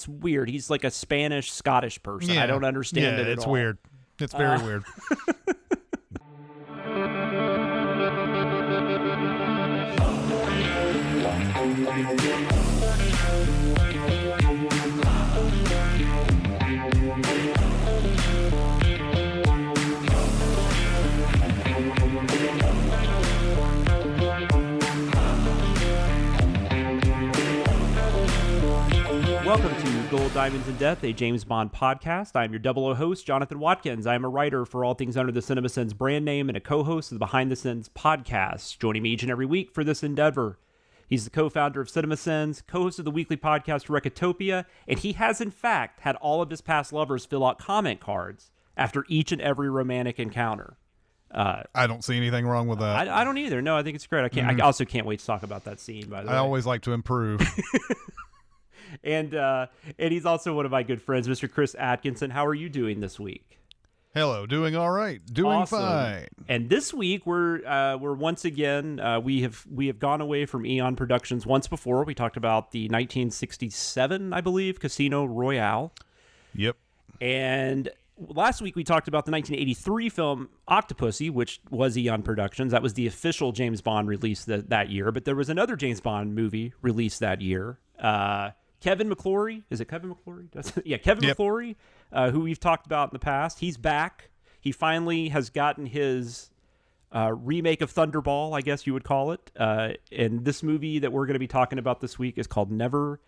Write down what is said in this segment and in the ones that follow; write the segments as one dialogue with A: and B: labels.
A: It's weird. He's like a Spanish-Scottish person. I don't understand it at all.
B: It's weird. It's very weird.
A: Welcome to Gold, Diamonds, and Death, a James Bond podcast. I'm your 00 host, Jonathan Watkins. I am a writer for all things under the Cinemasins brand name and a co-host of the Behind the Scenes podcast. Joining me each and every week for this endeavor, he's the co-founder of Cinemasins, co-host of the weekly podcast Recotopia, and he has, in fact, had all of his past lovers fill out comment cards after each and every romantic encounter.
B: I don't see anything wrong with that.
A: I don't either. No, I think it's great. I also can't wait to talk about that scene, by the way.
B: I always like to improve.
A: And he's also one of my good friends, Mr. Chris Atkinson. How are you doing this week?
B: Hello, doing all right, doing
A: awesome.
B: Fine.
A: And this week we're once again we have gone away from Eon Productions once before. We talked about the 1967, I believe, Casino Royale.
B: Yep.
A: And last week we talked about the 1983 film Octopussy, which was Eon Productions. That was the official James Bond release that year. But there was another James Bond movie released that year. Kevin McClory, is it Kevin McClory? Yeah, Kevin McClory, who we've talked about in the past. He's back. He finally has gotten his remake of Thunderball, I guess you would call it. And this movie that we're going to be talking about this week is called Never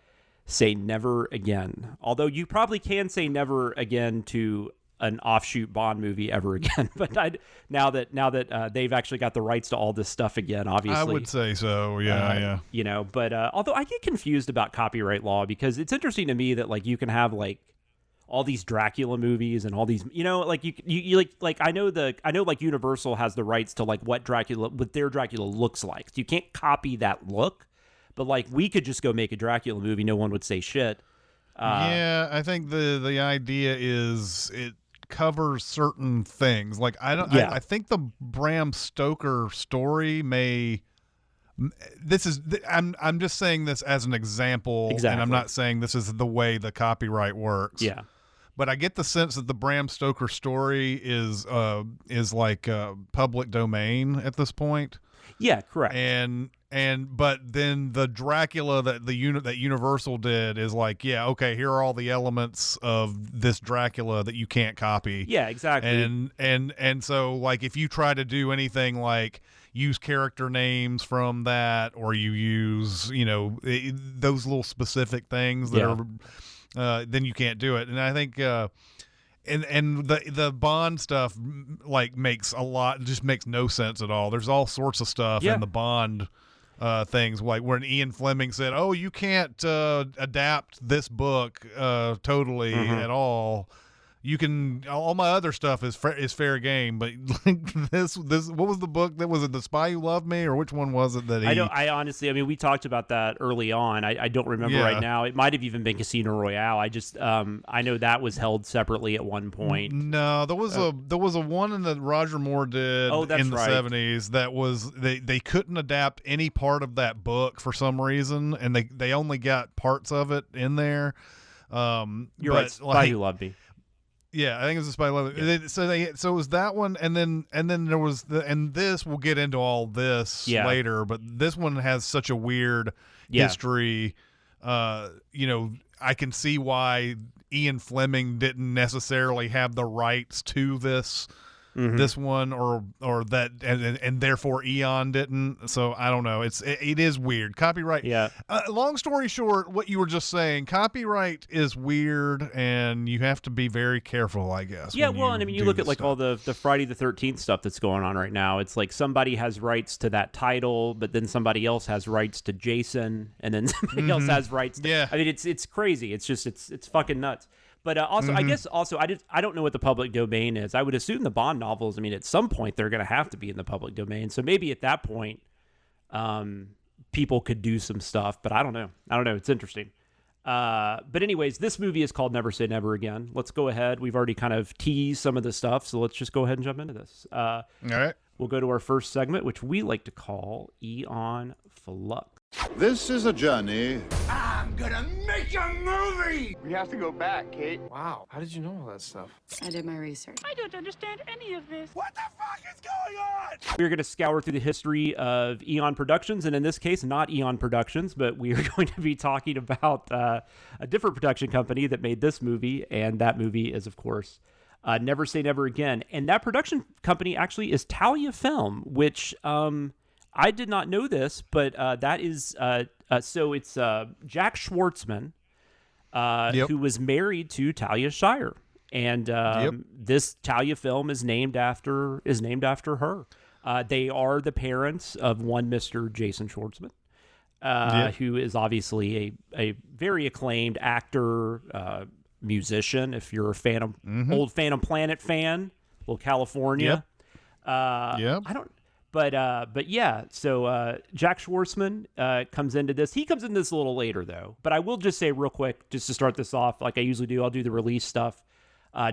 A: Say Never Again. Although you probably can say never again to an offshoot Bond movie ever again. But now that they've actually got the rights to all this stuff again, obviously.
B: I would say so, yeah.
A: You know, but although I get confused about copyright law because it's interesting to me that like you can have like all these Dracula movies and all these, you know, like you like I know like Universal has the rights to like what their Dracula looks like. So you can't copy that look, but like we could just go make a Dracula movie, no one would say shit.
B: Yeah, I think the idea is it covers certain things. Like I think the Bram Stoker story may. I'm just saying this as an example, and I'm not saying this is the way the copyright works.
A: Yeah. But
B: I get the sense that the Bram Stoker story is like public domain at this point.
A: Yeah, correct.
B: But then the Dracula that Universal did is like, yeah, okay, here are all the elements of this Dracula that you can't copy.
A: Yeah, exactly.
B: And so like if you try to do anything like use character names from that, or you use, you know, those little specific things that are then you can't do it. And I think and the Bond stuff like makes no sense at all. There's all sorts of stuff in the Bond things, like when Ian Fleming said, "Oh, you can't adapt this book totally at all. You can, all my other stuff is fair game, but like this what was the book that was it, The Spy Who Loved Me, or which one was it that he?
A: I honestly, I mean, we talked about that early on. I don't remember right now. It might have even been Casino Royale. I just I know that was held separately at one point.
B: No, there was a one that Roger Moore did in the 70s that was they couldn't adapt any part of that book for some reason, and they only got parts of it in there.
A: You're right, Spy Who Loved Me.
B: Yeah, I think it was the Spy Leather. Yeah. So it was that one, and then there was this. We'll get into all this later, but this one has such a weird history. You know, I can see why Ian Fleming didn't necessarily have the rights to this one, or that, and therefore Eon didn't. So I don't know. It is weird. Copyright.
A: Yeah.
B: Long story short, what you were just saying, copyright is weird, and you have to be very careful, I guess.
A: Yeah. Well, and I mean, you look at like all the Friday the 13th stuff that's going on right now. It's like somebody has rights to that title, but then somebody else has rights to Jason, and then somebody else has rights to. Yeah. I mean, it's crazy. It's just it's fucking nuts. But also, I guess also, I don't know what the public domain is. I would assume the Bond novels, I mean, at some point, they're going to have to be in the public domain. So maybe at that point, people could do some stuff. But I don't know. It's interesting. But anyways, this movie is called Never Say Never Again. Let's go ahead. We've already kind of teased some of the stuff. So let's just go ahead and jump into this.
B: All right.
A: We'll go to our first segment, which we like to call Eon FLUX.
C: This is a journey.
D: I'm gonna make a movie!
E: We have to go back, Kate.
F: Wow, how did you know all that stuff?
G: I did my research.
H: I don't understand any of this.
D: What the fuck is going on?
A: We're going to scour through the history of Eon Productions, and in this case, not Eon Productions, but we are going to be talking about a different production company that made this movie, and that movie is, of course, Never Say Never Again. And that production company actually is Talia Film, which I did not know this, but that is, so it's Jack Schwartzman, who was married to Talia Shire. And this Talia Film is named after her. They are the parents of one Mr. Jason Schwartzman, who is obviously a very acclaimed actor, musician. If you're a fan of old Phantom Planet fan, little California. I don't. But yeah. So Jack Schwartzman comes into this. He comes in this a little later though. But I will just say real quick, just to start this off, like I usually do, I'll do the release stuff.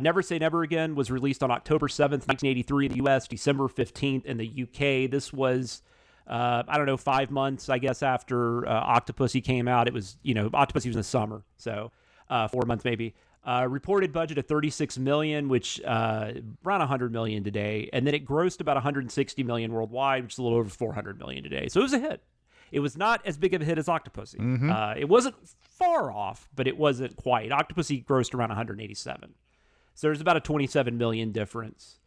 A: Never Say Never Again was released on October 7th, 1983 in the U.S., December 15th in the U.K. This was, 5 months, I guess, after Octopussy came out. It was, Octopussy was in the summer, so 4 months maybe. Reported budget of $36 million, which around $100 million today. And then it grossed about $160 million worldwide, which is a little over $400 million today. So it was a hit. It was not as big of a hit as Octopussy. It wasn't far off, but it wasn't quite. Octopussy grossed around 187. So there's about a $27 million difference.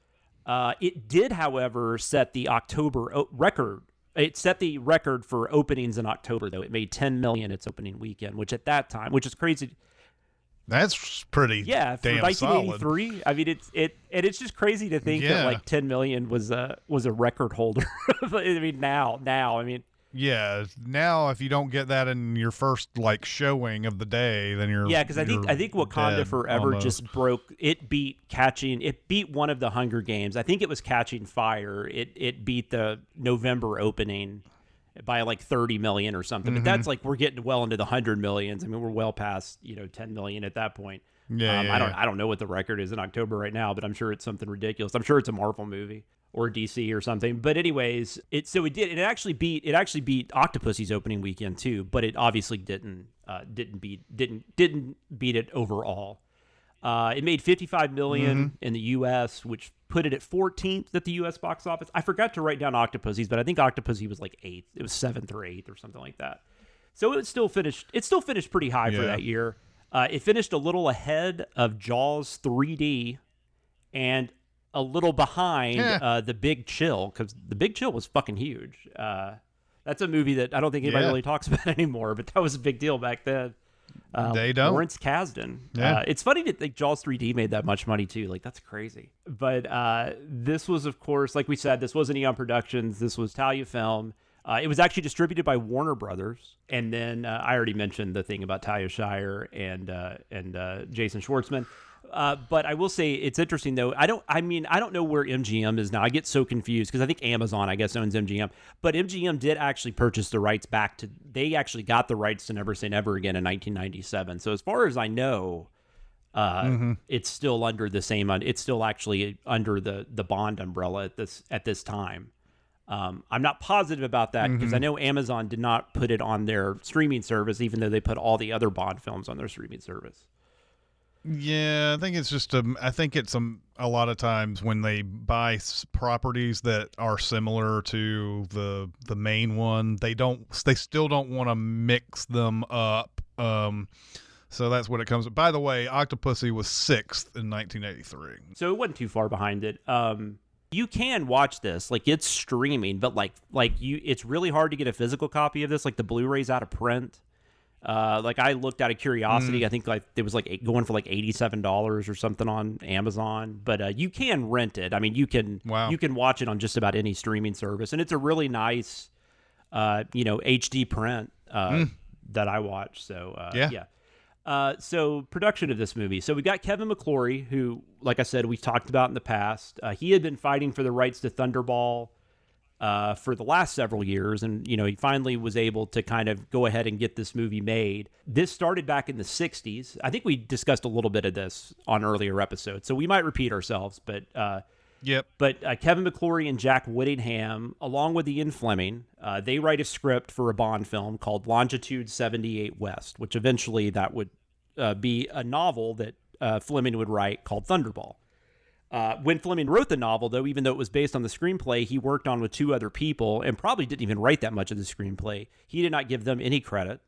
A: It did, however, set the October record. It set the record for openings in October, though. It made $10 million its opening weekend, which at that time, which is crazy.
B: That's pretty
A: for
B: damn
A: 1983.
B: solid.
A: I mean, it's just crazy to think that like 10 million was a record holder. I mean, now, I mean.
B: Yeah, now if you don't get that in your first showing of the day, then you're
A: because I think Wakanda Forever
B: almost.
A: Just broke. It beat one of the Hunger Games. I think it was Catching Fire. It beat the November opening by like 30 million or something. But that's we're getting well into the 100 millions. I mean, we're well past 10 million at that point. I don't know what the record is in October right now, but I'm sure it's something ridiculous. I'm sure it's a Marvel movie or DC or something. But anyways, it actually beat Octopussy's opening weekend too, but it obviously didn't beat it overall. It made $55 million in the US, which put it at 14th at the US box office. I forgot to write down Octopussy's, but I think Octopussy was like 8th. It was 7th or 8th or something like that. So it still finished pretty high for that year. It finished a little ahead of Jaws 3D and a little behind The Big Chill, because The Big Chill was fucking huge. That's a movie that I don't think anybody really talks about anymore, but that was a big deal back then.
B: They don't.
A: Lawrence Kasdan. It's funny to think Jaws 3D made that much money too. Like, that's crazy. But this was, of course, like we said, this wasn't Eon Productions. This was Talia Film. It was actually distributed by Warner Brothers. And then I already mentioned the thing about Talia Shire and Jason Schwartzman. But I will say it's interesting though. I don't know where MGM is now. I get so confused because I think Amazon, I guess, owns MGM. But MGM did actually purchase the rights they actually got the rights to Never Say Never Again in 1997. So as far as I know, it's still under the same. It's still actually under the Bond umbrella at this time. I'm not positive about that because I know Amazon did not put it on their streaming service, even though they put all the other Bond films on their streaming service.
B: Yeah, I think it's just a lot of times when they buy properties that are similar to the main one, they still don't want to mix them up. So that's what it comes. By the way, Octopussy was 6th in 1983.
A: So it wasn't too far behind it. You can watch this, like it's streaming, but it's really hard to get a physical copy of this. Like the Blu-ray's out of print. Like I looked out of curiosity, I think it was going for like $87 or something on Amazon, but you can rent it. I mean, you can watch it on just about any streaming service, and it's a really nice, HD print that I watch. So so production of this movie. So we got Kevin McClory, who, like I said, we've talked about in the past. He had been fighting for the rights to Thunderball for the last several years, and he finally was able to kind of go ahead and get this movie made. This started back in the 60s. I think we discussed a little bit of this on earlier episodes, so we might repeat ourselves, but
B: Yep.
A: But Kevin McClory and Jack Whittingham, along with Ian Fleming, they write a script for a Bond film called Longitude 78 West, which eventually that would be a novel that Fleming would write called Thunderball. When Fleming wrote the novel, though, even though it was based on the screenplay he worked on with 2 other people and probably didn't even write that much of the screenplay, he did not give them any credit.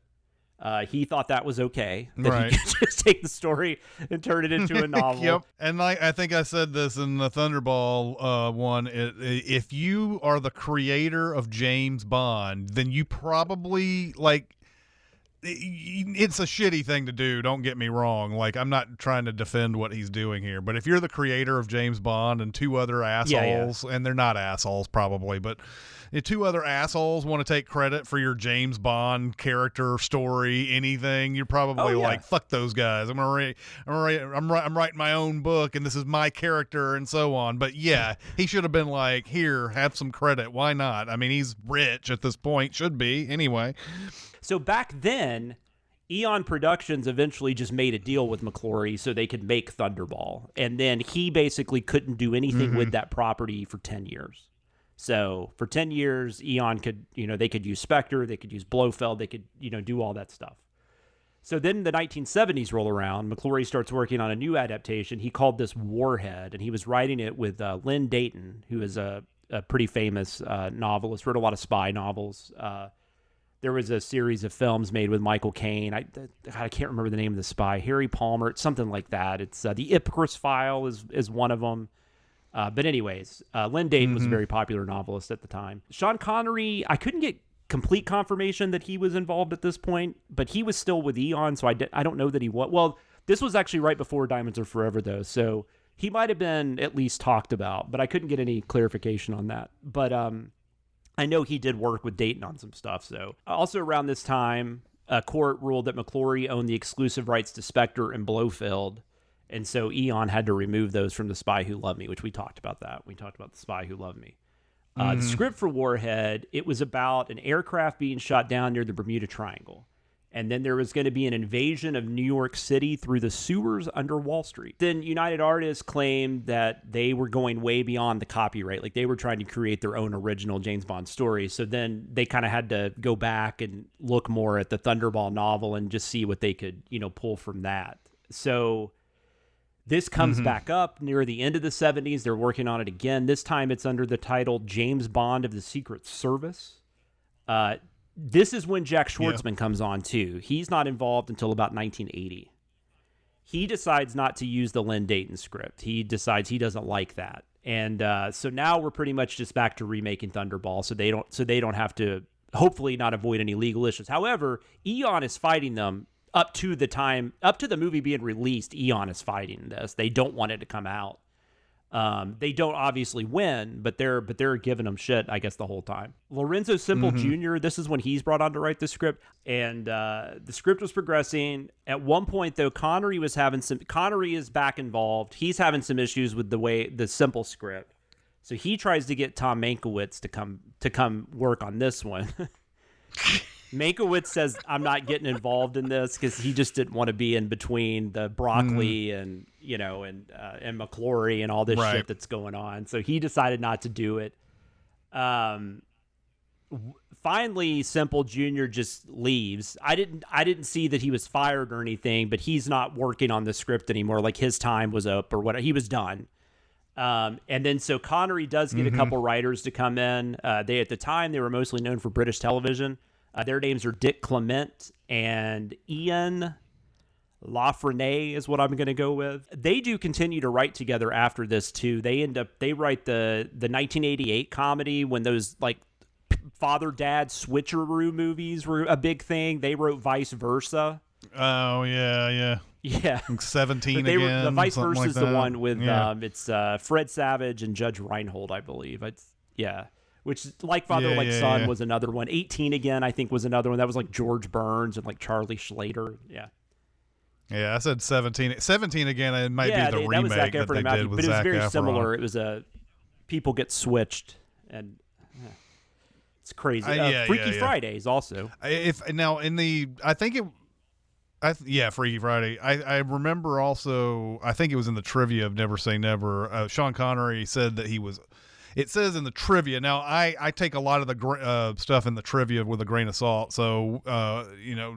A: He thought that was okay, that he could just take the story and turn it into a novel.
B: Yep. And I think I said this in the Thunderball one. If you are the creator of James Bond, then you probably it's a shitty thing to do. Don't get me wrong. Like, I'm not trying to defend what he's doing here, but if you're the creator of James Bond and 2 other assholes, and they're not assholes probably, but if 2 other assholes want to take credit for your James Bond character story, anything, you're probably like, fuck those guys. I'm writing my own book, and this is my character, and so on. But yeah, he should have been like, here, have some credit. Why not? I mean, he's rich at this point, should be anyway.
A: So back then, Eon Productions eventually just made a deal with McClory so they could make Thunderball. And then he basically couldn't do anything with that property for 10 years. So for 10 years, Eon could, they could use Spectre, they could use Blofeld, they could, do all that stuff. So then the 1970s roll around, McClory starts working on a new adaptation. He called this Warhead, and he was writing it with Lynn Dayton, who is a pretty famous novelist, wrote a lot of spy novels. There was a series of films made with Michael Caine. I can't remember the name of the spy. Harry Palmer, something like that. It's the Ipcris File is one of them. But anyways, Lynn Dayton was a very popular novelist at the time. Sean Connery, I couldn't get complete confirmation that he was involved at this point, but he was still with Eon, so I don't know that he was. Well, this was actually right before Diamonds Are Forever, though, so he might have been at least talked about, but I couldn't get any clarification on that. But I know he did work with Dayton on some stuff. So also around this time, a court ruled that McClory owned the exclusive rights to Spectre and Blofeld. And so Eon had to remove those from The Spy Who Loved Me, which we talked about that. We talked about The Spy Who Loved Me. The script for Warhead, it was about an aircraft being shot down near the Bermuda Triangle. And then there was going to be an invasion of New York City through the sewers under Wall Street. Then United Artists claimed that they were going way beyond the copyright. Like, they were trying to create their own original James Bond story. So then they kind of had to go back and look more at the Thunderball novel and just see what they could, pull from that. So this comes back up near the end of the 70s. They're working on it again. This time it's under the title James Bond of the Secret Service. This is when Jack Schwartzman comes on, too. He's not involved until about 1980. He decides not to use the Lynn Dayton script. He decides he doesn't like that. And so now we're pretty much just back to remaking Thunderball, so they don't have to, hopefully not avoid any legal issues. However, Eon is fighting them up to the movie being released. Eon is fighting this. They don't want it to come out. They don't obviously win, but they're giving them shit, I guess, the whole time. Lorenzo Semple Jr., this is when he's brought on to write the script, and the script was progressing. At one point, though, Connery is back involved. He's having some issues with the Semple script, so he tries to get Tom Mankiewicz to come work on this one. Mankiewicz says, I'm not getting involved in this, because he just didn't want to be in between the Broccoli and McClory and all this shit that's going on. So he decided not to do it. Finally, Semple Jr. just leaves. I didn't see that he was fired or anything, but he's not working on the script anymore. Like, his time was up or whatever. He was done. And then so Connery does get a couple writers to come in. At the time, they were mostly known for British television. Their names are Dick Clement and Ian Lafreniere is what I'm going to go with. They do continue to write together after this too. They write the 1988 comedy when those like father-dad switcheroo movies were a big thing. They wrote Vice Versa.
B: Oh yeah.
A: Yeah.
B: 17 again.
A: The Vice Versa
B: like
A: is the one with it's Fred Savage and Judge Reinhold, I believe. Which, Like Father, Like Son was another one. 18 Again, I think, was another one. That was like George Burns and like Charlie Schlater. Yeah.
B: Yeah, I said 17. 17 Again, it might be the remake
A: that
B: they did with
A: but it was
B: Zac
A: very
B: Efron.
A: similar. It was people get switched, and it's crazy. Freaky Fridays also.
B: I think Freaky Friday. I remember also, I think it was in the trivia of Never Say Never, Sean Connery said that he was, it says in the trivia, now I take a lot of the stuff in the trivia with a grain of salt, so,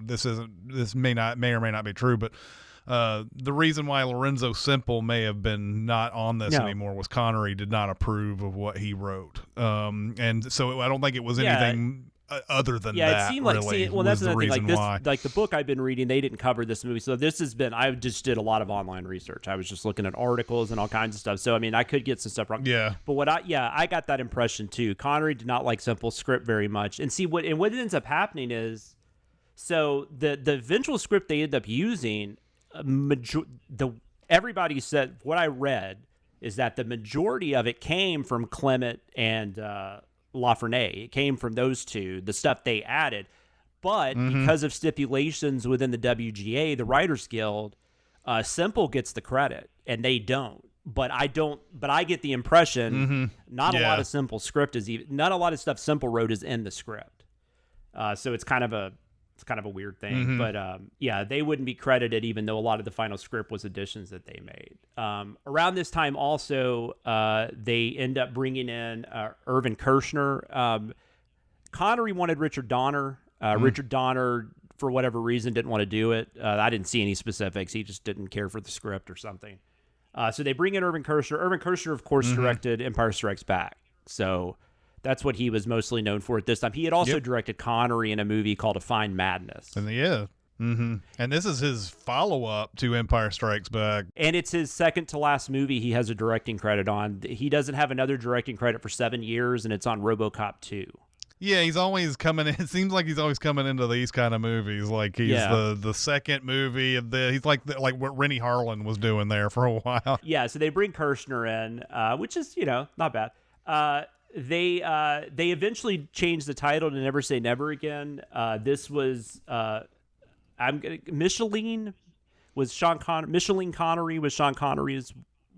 B: this may or may not be true, but the reason why Lorenzo Simple may have been not on this anymore was Connery did not approve of what he wrote. And so I don't think it was anything other than that.
A: It seemed
B: really,
A: well, that's the thing. Like this,
B: why.
A: like the book I've been reading, they didn't cover this movie. So this has been, I just did a lot of online research. I was just looking at articles and all kinds of stuff. So, I mean, I could get some stuff wrong.
B: Yeah.
A: But I got that impression too. Connery did not like Simple script very much. And see, what ends up happening is, so the eventual script they end up using, everybody said, what I read is that the majority of it came from Clement and Lafreniere. It came from those two, the stuff they added. But because of stipulations within the WGA, the Writers Guild, Simple gets the credit and they don't. But I get the impression not a lot of Simple script is even, not a lot of stuff Simple wrote is in the script. So it's kind of a weird thing, but they wouldn't be credited even though a lot of the final script was additions that they made. Around this time also, they end up bringing in Irvin Kershner. Connery wanted Richard Donner. Richard Donner, for whatever reason, didn't want to do it. I didn't see any specifics. He just didn't care for the script or something. So they bring in Irvin Kershner. Irvin Kershner, of course, directed Empire Strikes Back. So that's what he was mostly known for at this time. He had also directed Connery in a movie called A Fine Madness.
B: And this is his follow-up to Empire Strikes Back.
A: And it's his second to last movie he has a directing credit on. He doesn't have another directing credit for 7 years, and it's on RoboCop 2.
B: Yeah, he's always coming in. It seems like he's always coming into these kind of movies. Like he's the second movie of he's like what Rennie Harlan was doing there for a while. Yeah,
A: so they bring Kershner in, which is, not bad. They eventually changed the title to Never Say Never Again. This was Micheline Connery was Sean Connery's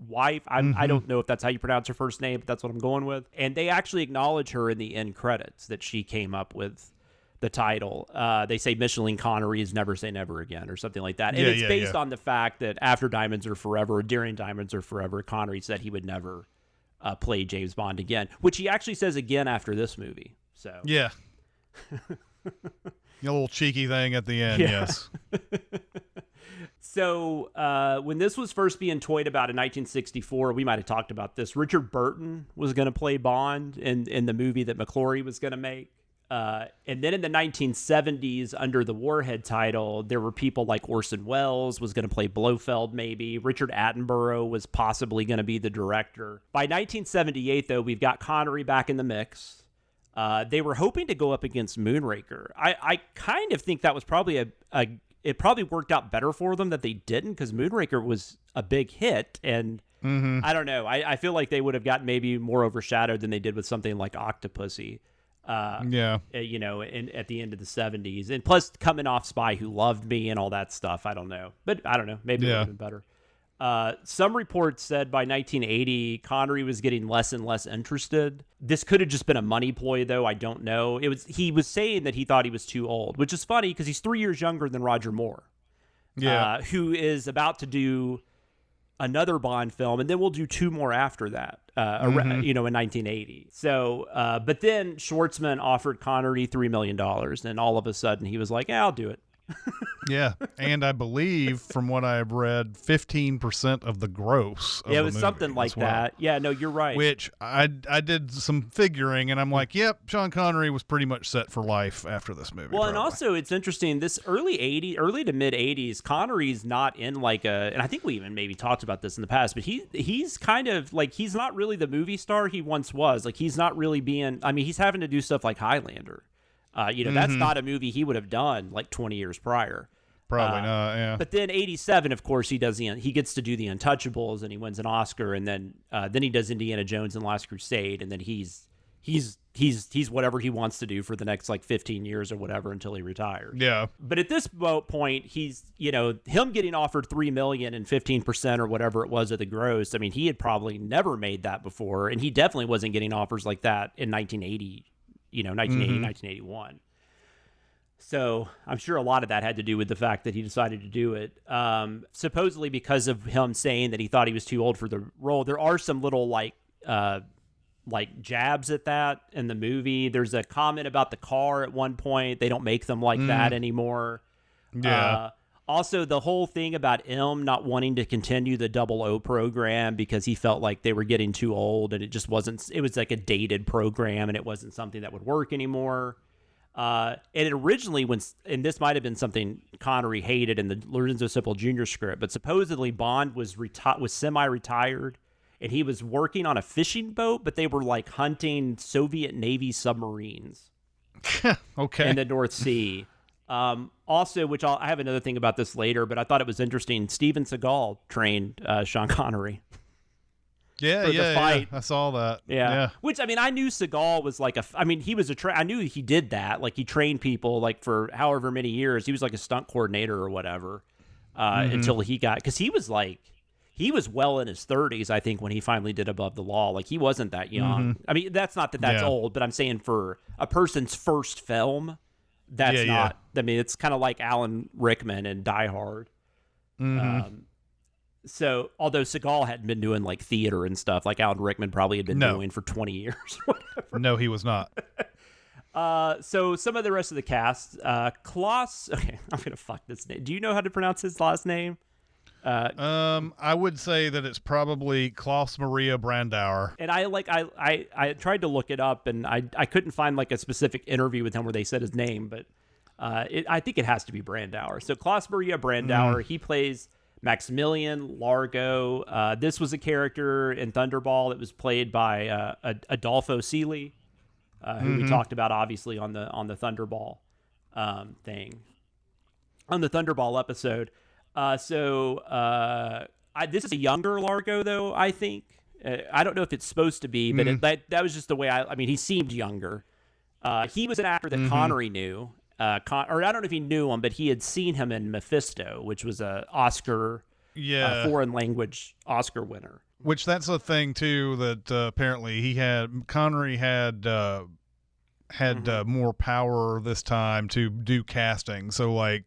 A: wife. I don't know if that's how you pronounce her first name, but that's what I'm going with. And they actually acknowledge her in the end credits that she came up with the title. They say Micheline Connery is Never Say Never Again or something like that. And it's based on the fact that after Diamonds Are Forever, during Diamonds Are Forever, Connery said he would never play James Bond again, which he actually says again after this movie. So
B: yeah. A little cheeky thing at the end, yes.
A: So when this was first being toyed about in 1964, we might have talked about this. Richard Burton was going to play Bond in the movie that McClory was going to make. And then in the 1970s, under the Warhead title, there were people like Orson Welles was going to play Blofeld, maybe. Richard Attenborough was possibly going to be the director. By 1978, though, we've got Connery back in the mix. They were hoping to go up against Moonraker. I kind of think that was probably it probably worked out better for them that they didn't, because Moonraker was a big hit. And I don't know. I feel like they would have gotten maybe more overshadowed than they did with something like Octopussy. At the end of the 70s, and plus coming off Spy Who Loved Me and all that stuff. I don't know, but I don't know. Maybe it would have been better. Some reports said by 1980, Connery was getting less and less interested. This could have just been a money ploy, though. I don't know. He was saying that he thought he was too old, which is funny because he's 3 years younger than Roger Moore, who is about to do another Bond film, and then we'll do 2 more after that, in 1980. So, but then Schwartzman offered Connery $3 million, and all of a sudden he was like, I'll do it.
B: Yeah, and I believe from what I've read, 15% of the gross of
A: it was something like that. Yeah, no, you're right.
B: Which I did some figuring, and I'm like, yep, Sean Connery was pretty much set for life after this movie.
A: Well,
B: probably.
A: And also it's interesting, this early to mid 80s, Connery's not in like and I think we even maybe talked about this in the past, but he's kind of like, he's not really the movie star he once was. Like, he's not really he's having to do stuff like Highlander. That's not a movie he would have done like 20 years prior.
B: Probably not, yeah.
A: But then 87, of course, he gets to do The Untouchables, and he wins an Oscar, and then he does Indiana Jones and Last Crusade, and then he's whatever he wants to do for the next like 15 years or whatever until he retires.
B: Yeah.
A: But at this point, he's him getting offered $3 million and 15% or whatever it was of the gross. I mean, he had probably never made that before, and he definitely wasn't getting offers like that in 1980. 1980, 1981. So I'm sure a lot of that had to do with the fact that he decided to do it. Supposedly because of him saying that he thought he was too old for the role. There are some little like jabs at that in the movie. There's a comment about the car at one point. They don't make them like that anymore.
B: Yeah.
A: Also, the whole thing about M not wanting to continue the 00 program because he felt like they were getting too old and it just wasn't, it was like a dated program and it wasn't something that would work anymore. And it originally, and this might have been something Connery hated in the Lorenzo Sipple Jr. script, but supposedly Bond was semi-retired and he was working on a fishing boat, but they were like hunting Soviet Navy submarines
B: Okay.
A: in the North Sea. Also, which I have another thing about this later, but I thought it was interesting. Steven Seagal trained Sean Connery.
B: Yeah,
A: for the fight.
B: I saw that.
A: Yeah. Which, I mean, I knew Seagal was like he was I knew he did that. Like, he trained people, like, for however many years. He was like a stunt coordinator or whatever until he got, because he was well in his 30s, I think, when he finally did Above the Law. Like, he wasn't that young. I mean, that's not that's old, but I'm saying for a person's first film, that's not. I mean, it's kind of like Alan Rickman and Die Hard. So, although Seagal hadn't been doing like theater and stuff, like Alan Rickman probably had been doing for 20 years or whatever.
B: No, he was not.
A: So some of the rest of the cast, Klaus. Okay, I'm gonna fuck this name. Do you know how to pronounce his last name?
B: I would say that it's probably Klaus Maria Brandauer.
A: And I tried to look it up, and I couldn't find like a specific interview with him where they said his name, but I think it has to be Brandauer. So Klaus Maria Brandauer, he plays Maximilian Largo. This was a character in Thunderball that was played by Adolfo Seeley, who we talked about obviously on the Thunderball thing, on the Thunderball episode. This is a younger Largo, though, I think. I don't know if it's supposed to be, but that was just the way I mean, he seemed younger. He was an actor that Connery knew. Or I don't know if he knew him, but he had seen him in Mephisto, which was a Oscar, foreign language Oscar winner.
B: Which that's a thing too that apparently Connery had more power this time to do casting. So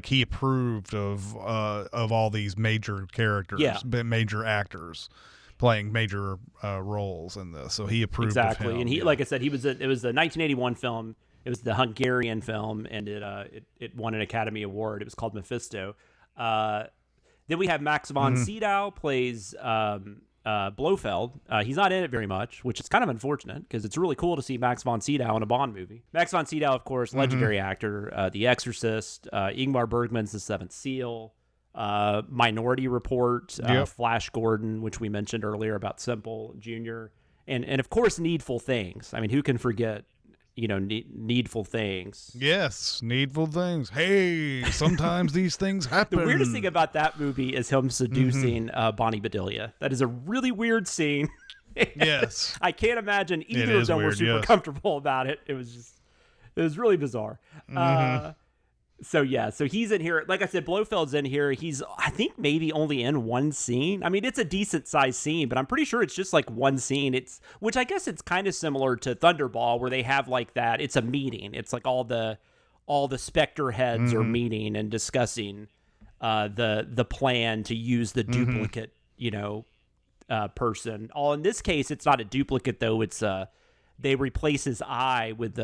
B: he approved of all these major characters, major actors playing major roles in this. So he approved of him.
A: And he, like I said, it was the 1981 film. It was the Hungarian film, and it won an Academy Award. It was called Mephisto. Then we have Max von Sydow plays Blofeld. He's not in it very much, which is kind of unfortunate because it's really cool to see Max von Sydow in a Bond movie. Max von Sydow, of course, legendary actor, The Exorcist, Ingmar Bergman's The Seventh Seal, Minority Report, Flash Gordon, which we mentioned earlier about Simple Jr., and of course Needful Things. I mean, who can forget? Needful Things.
B: Yes, Needful Things. Hey, sometimes these things happen.
A: The weirdest thing about that movie is him seducing Bonnie Bedelia. That is a really weird scene.
B: Yes.
A: I can't imagine either of them were super comfortable about it. It was really bizarre. So he's in here. Like I said, Blofeld's in here. He's, I think, maybe only in one scene. I mean, it's a decent sized scene, but I'm pretty sure it's just like one scene. Which I guess it's kind of similar to Thunderball, where they have like that. It's a meeting. It's like all the Spectre heads are meeting and discussing the plan to use the duplicate, person. In this case, it's not a duplicate though. It's they replace his eye with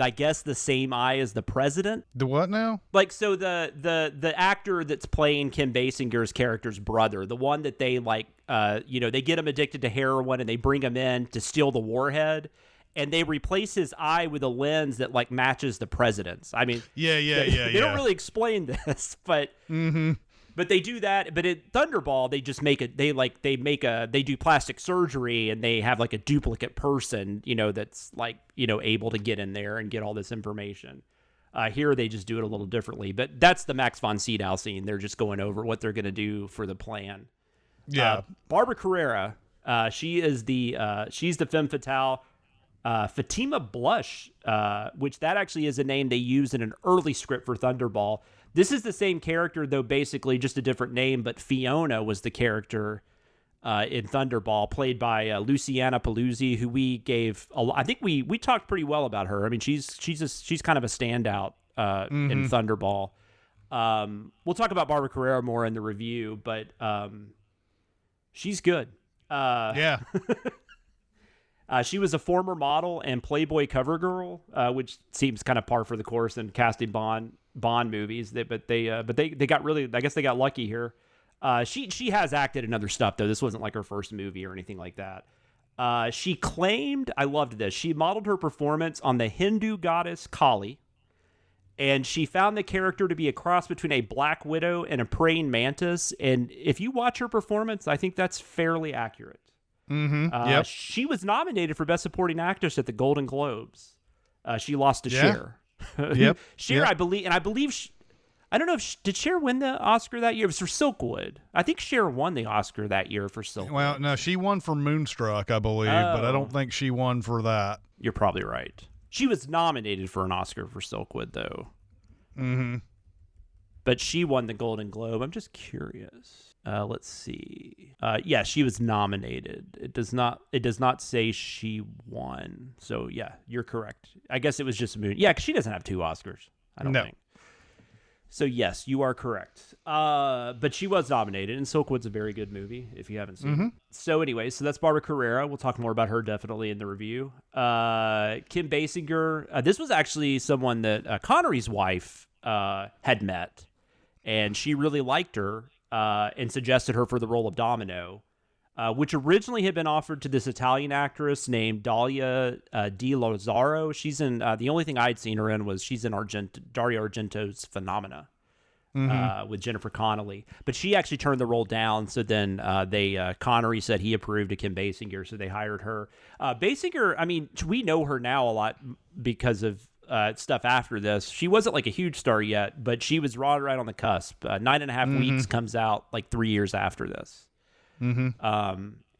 A: I guess the same eye as the president.
B: The what now?
A: Like, so the actor that's playing Kim Basinger's character's brother, the one that they they get him addicted to heroin and they bring him in to steal the warhead, and they replace his eye with a lens that like matches the president's. I mean, they don't really explain this, but but they do that. But at Thunderball, they just make it. They do plastic surgery and they have like a duplicate person, that's like able to get in there and get all this information. Here they just do it a little differently. But that's the Max von Sydow scene. They're just going over what they're going to do for the plan.
B: Yeah.
A: Barbara Carrera, she's the femme fatale. Fatima Blush, which that actually is a name they used in an early script for Thunderball. This is the same character, though basically just a different name, but Fiona was the character in Thunderball, played by Luciana Paluzzi, who we gave I think we talked pretty well about her. I mean, she's kind of a standout in Thunderball. We'll talk about Barbara Carrera more in the review, but she's good.
B: Yeah.
A: She was a former model and Playboy cover girl, which seems kind of par for the course in casting Bond movies. But they got really, I guess they got lucky here. She has acted in other stuff though. This wasn't like her first movie or anything like that. She claimed, I loved this, she modeled her performance on the Hindu goddess Kali, and she found the character to be a cross between a black widow and a praying mantis. And if you watch her performance, I think that's fairly accurate.
B: Yep.
A: She was nominated for Best Supporting Actress at the Golden Globes. She lost to Cher.
B: Yep.
A: Cher,
B: yep.
A: I believe. I don't know if did Cher win the Oscar that year? It was for Silkwood. I think Cher won the Oscar that year for Silkwood.
B: Well, no, she won for Moonstruck, I believe, but I don't think she won for that.
A: You're probably right. She was nominated for an Oscar for Silkwood, though.
B: Mm-hmm.
A: But she won the Golden Globe. I'm just curious. Let's see. Yeah, she was nominated. It does not say she won. So yeah, you're correct. I guess it was just Moon. Yeah, because she doesn't have 2 Oscars. I don't think. So yes, you are correct. But she was nominated, and Silkwood's a very good movie if you haven't seen it. So anyway, so that's Barbara Carrera. We'll talk more about her definitely in the review. Kim Basinger. This was actually someone that Connery's wife had met, and she really liked her. And suggested her for the role of Domino, which originally had been offered to this Italian actress named Dalia Di Lazzaro. She's in the only thing I'd seen her in was she's in Dario Argento's Phenomena with Jennifer Connelly. But she actually turned the role down. So then Connery said he approved of Kim Basinger, so they hired her. Basinger, I mean, we know her now a lot because of stuff after this. She wasn't like a huge star yet, but she was right on the cusp. 9.5 Weeks comes out like 3 years after this. And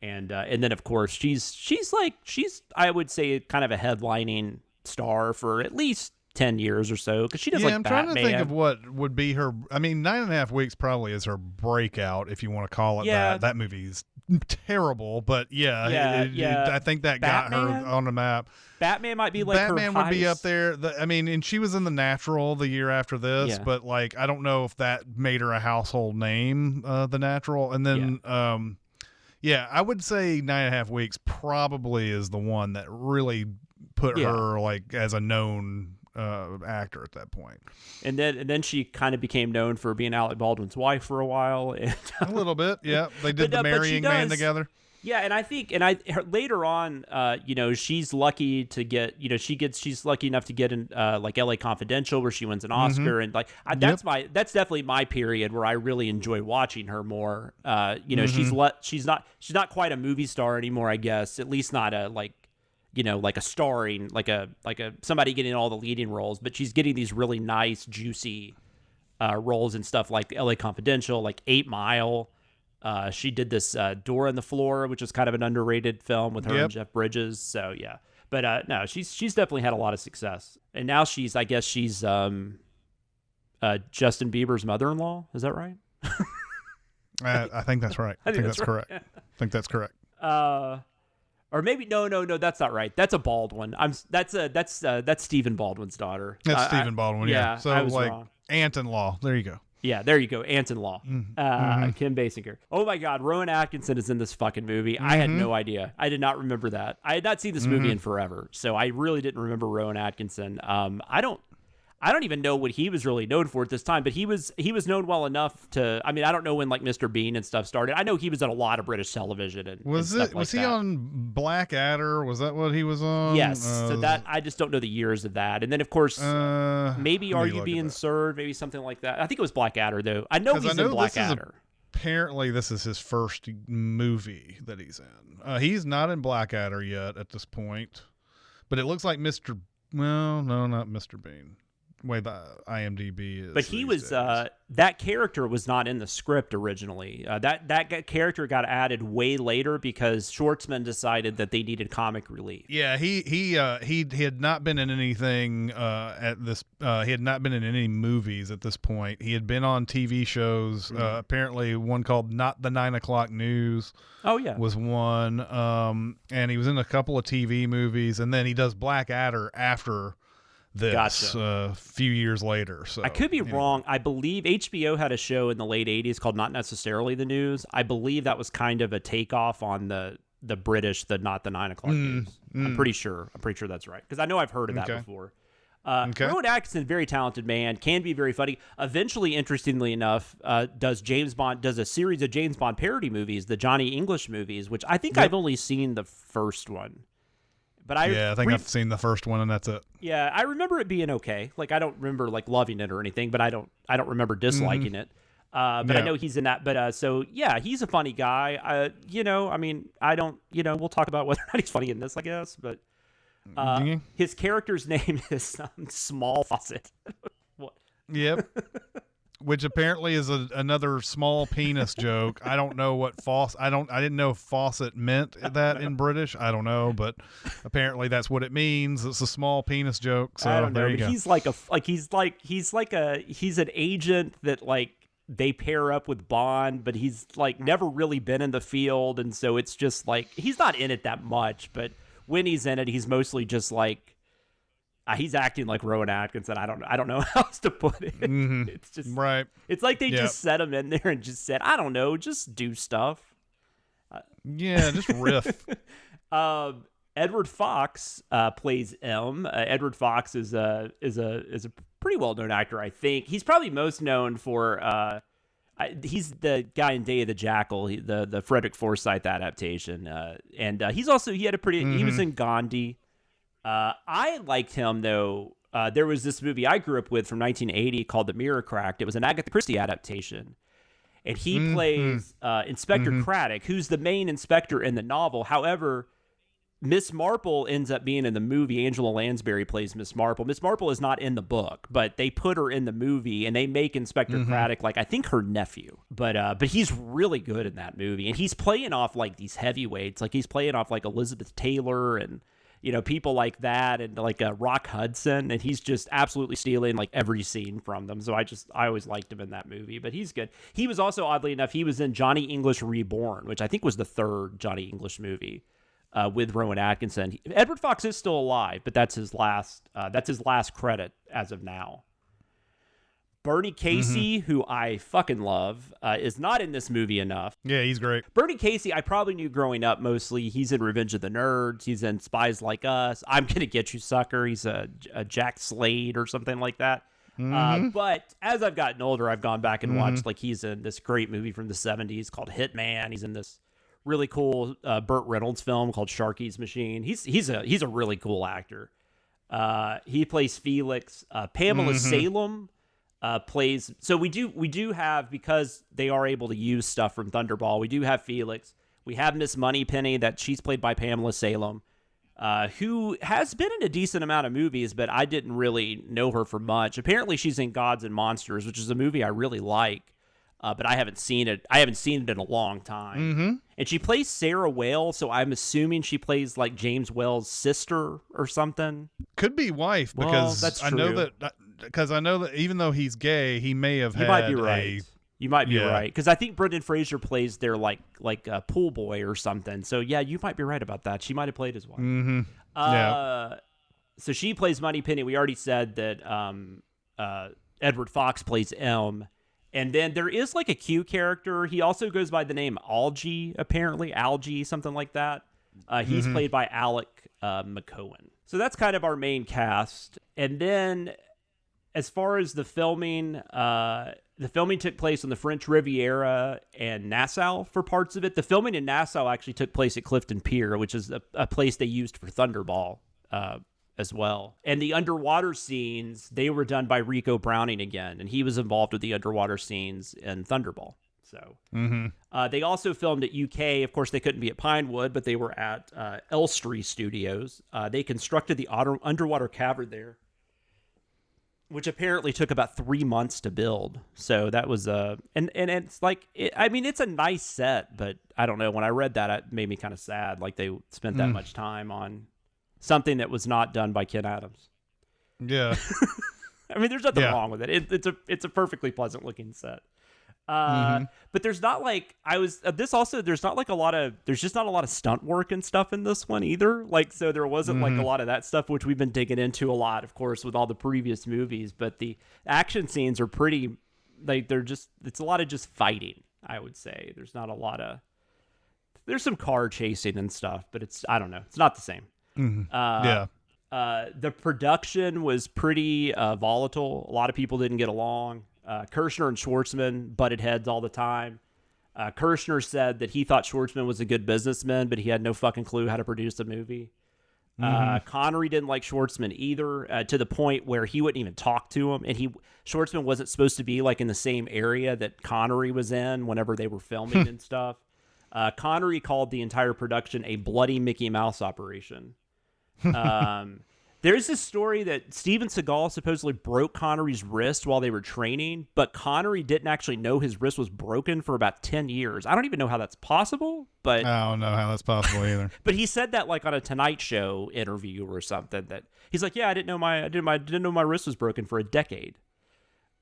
A: then of course she's I would say kind of a headlining star for at least 10 years or so, because she does like
B: I'm
A: Batman.
B: trying to think of what would be her. I mean, 9.5 Weeks probably is her breakout, if you want to call it that. That movie's terrible, but I think that
A: Batman?
B: got her on the map.
A: Batman might be like
B: Batman
A: her
B: would be up
A: highest.
B: there. And she was in The Natural the year after this, but like I don't know if that made her a household name. The Natural, and then I would say 9.5 Weeks probably is the one that really put her like as a known actor at that point. And
A: then she kind of became known for being Alec Baldwin's wife for a while. And
B: a little bit, yeah. They did The Marrying Man together.
A: Yeah, and I think, later on, she's lucky to get, she's lucky enough to get in like L.A. Confidential, where she wins an Oscar, and like that's definitely my period where I really enjoy watching her more. She's not quite a movie star anymore, I guess. At least not a like a starring, like a somebody getting all the leading roles, but she's getting these really nice, juicy roles and stuff like L.A. Confidential, like 8 Mile. She did this Door on the Floor, which is kind of an underrated film with her and Jeff Bridges. So yeah, but no, she's definitely had a lot of success, and now she's Justin Bieber's mother-in-law. Is that right?
B: I think that's right. I think that's correct. I think that's correct.
A: Or maybe no, that's not right. That's a Baldwin. That's Stephen Baldwin's daughter.
B: That's Stephen Baldwin. Yeah. So
A: I was
B: like
A: wrong.
B: aunt-in-law. There you go.
A: Yeah, there you go. Aunt-in-law. Kim Basinger. Oh my God, Rowan Atkinson is in this fucking movie. I had no idea. I did not remember that. I had not seen this movie in forever, so I really didn't remember Rowan Atkinson. I don't even know what he was really known for at this time, but he was known well enough to. I mean, I don't know when like Mr. Bean and stuff started. I know he was on a lot of British television and
B: was he on Blackadder? Was that what he was on?
A: Yes. So that I just don't know the years of that. And then of course maybe Are You Being Served? Maybe something like that. I think it was Blackadder though. I know he's in Blackadder.
B: Apparently, this is his first movie that he's in. He's not in Blackadder yet at this point, but it looks like Mr. Well, no, not Mr. Bean. way the IMDb is.
A: But he was that character was not in the script originally. That character got added way later because Schwartzman decided that they needed comic relief.
B: Yeah, he had not been in anything at this. He had not been in any movies at this point. He had been on TV shows. Apparently, one called Not the 9 O'Clock News.
A: Oh yeah,
B: was one. And he was in a couple of TV movies, and then he does Blackadder after this a few years later. So
A: I could be wrong. I believe HBO had a show in the late 80s called Not Necessarily the News. I believe that was kind of a takeoff on the British, Not the 9 O'Clock News. I'm pretty sure that's right, because I know I've heard of that before. Rowan Atkinson, very talented man, can be very funny. Eventually, interestingly enough, does a series of James Bond parody movies, the Johnny English movies, which I think I've only seen the first one. But I think I've seen the first one, and that's it. Yeah, I remember it being okay. Like, I don't remember like loving it or anything, but I don't remember disliking it. But I know he's in that. But so yeah, he's a funny guy. I mean, I don't. We'll talk about whether or not he's funny in this, I guess. But his character's name is Small Fawcett. What? Yep.
B: Which apparently is another small penis joke. I don't know what I didn't know faucet meant that in British. I don't know, but apparently that's what it means. It's a small penis joke. So
A: I don't know,
B: there you go.
A: He's an agent that like they pair up with Bond, but he's like never really been in the field, and so it's just like he's not in it that much. But when he's in it, he's mostly just like. He's acting like Rowan Atkinson. I don't know how else to put it. It's just
B: right.
A: It's like they just set him in there and just said, I don't know, just do stuff.
B: Just riff.
A: Edward Fox plays M. Edward Fox is a pretty well known actor. I think he's probably most known for. He's the guy in Day of the Jackal, the Frederick Forsyth adaptation, and he had a pretty. He was in Gandhi. I liked him, though. There was this movie I grew up with from 1980 called The Mirror Cracked. It was an Agatha Christie adaptation. And he plays Inspector Craddock, who's the main inspector in the novel. However, Miss Marple ends up being in the movie. Angela Lansbury plays Miss Marple. Miss Marple is not in the book, but they put her in the movie, and they make Inspector Craddock like I think her nephew. But he's really good in that movie, and he's playing off like these heavyweights. Like he's playing off like Elizabeth Taylor and people like that, and like Rock Hudson, and he's just absolutely stealing like every scene from them. So I always liked him in that movie, but he's good. He was also, oddly enough, he was in Johnny English Reborn, which I think was the third Johnny English movie with Rowan Atkinson. Edward Fox is still alive, but that's his last credit as of now. Bernie Casey, who I fucking love, is not in this movie enough.
B: Yeah, he's great.
A: Bernie Casey, I probably knew growing up mostly. He's in Revenge of the Nerds. He's in Spies Like Us. I'm Gonna Get You, Sucker. He's a Jack Slade or something like that. But as I've gotten older, I've gone back and watched, like, he's in this great movie from the 70s called Hitman. He's in this really cool Burt Reynolds film called Sharky's Machine. He's a really cool actor. He plays Felix. Pamela Salem plays. So we do have, because they are able to use stuff from Thunderball, we do have Felix. We have Miss Moneypenny, that she's played by Pamela Salem, who has been in a decent amount of movies, but I didn't really know her for much. Apparently she's in Gods and Monsters, which is a movie I really like, but I haven't seen it. I haven't seen it in a long time. And she plays Sarah Whale, so I'm assuming she plays like James Whale's sister or something.
B: Could be wife, because
A: that's true.
B: I know that even though he's gay, he may have
A: You might be right. You might be right, because I think Brendan Fraser plays their like a pool boy or something. So yeah, you might be right about that. She might have played his wife. So she plays Moneypenny. We already said that Edward Fox plays M. And then there is like a Q character. He also goes by the name Algie, apparently. Algie, something like that. He's played by Alec McCowan. So that's kind of our main cast. And then as far as the filming took place on the French Riviera and Nassau for parts of it. The filming in Nassau actually took place at Clifton Pier, which is a place they used for Thunderball as well. And the underwater scenes, they were done by Rico Browning again, and he was involved with the underwater scenes in Thunderball. So they also filmed at UK. Of course, they couldn't be at Pinewood, but they were at Elstree Studios. They constructed the underwater cavern there. which apparently took about 3 months to build. So that was and it's like, I mean, it's a nice set, but I don't know. When I read that, it made me kind of sad. Like they spent that much time on something that was not done by Ken Adams.
B: Yeah.
A: I mean, there's nothing wrong with it. It's a perfectly pleasant looking set. But there's not like there's not like there's just not a lot of stunt work and stuff in this one either. Like, so there wasn't like a lot of that stuff, which we've been digging into a lot, of course, with all the previous movies, but the action scenes are pretty, like, it's a lot of just fighting, I would say. There's not a lot of, there's some car chasing and stuff, but I don't know. It's not the same. The production was pretty volatile. A lot of people didn't get along. Kirshner and Schwartzman butted heads all the time. Kirshner said that he thought Schwartzman was a good businessman, but he had no fucking clue how to produce a movie. Connery didn't like Schwartzman either, to the point where he wouldn't even talk to him. And Schwartzman wasn't supposed to be like in the same area that Connery was in whenever they were filming and stuff. Connery called the entire production a bloody Mickey Mouse operation. There's this story that Steven Seagal supposedly broke Connery's wrist while they were training, but Connery didn't actually know his wrist was broken for about 10 years. I don't even know how that's possible, but
B: I don't know how that's possible either.
A: But he said that like on a Tonight Show interview or something, that he's like, yeah, I didn't know my wrist was broken for a decade.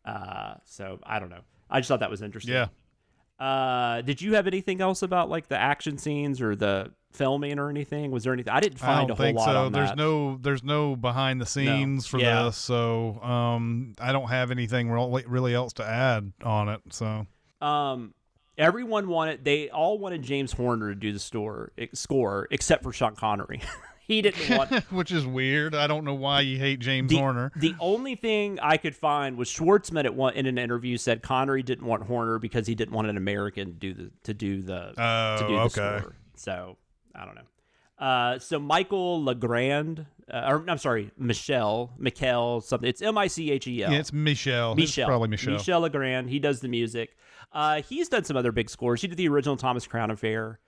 A: So I don't know. I just thought that was interesting.
B: Yeah.
A: Did you have anything else about like the action scenes or the filming or anything? Was there anything? I didn't find a whole lot on that.
B: There's no behind the scenes for this, so I don't have anything really else to add on it. So
A: everyone they all wanted James Horner to do the score except for Sean Connery. He didn't want,
B: which is weird. I don't know why you hate James Horner.
A: The only thing I could find was Schwartzman in an interview said Connery didn't want Horner because he didn't want an American to do the score. So I don't know. So Michael Legrand, Michel something. It's Michel.
B: Yeah, it's Michel. It's probably Michel.
A: Michel Legrand. He does the music. He's done some other big scores. He did the original Thomas Crown Affair.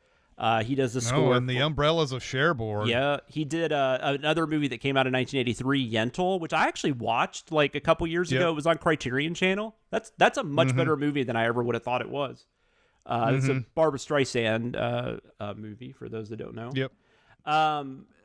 A: He does the score.
B: And the Umbrellas of Cherbourg.
A: Yeah, he did another movie that came out in 1983, Yentl, which I actually watched like a couple years ago. It was on Criterion Channel. That's a much better movie than I ever would have thought it was. It's a Barbra Streisand movie, for those that don't know.
B: Yep.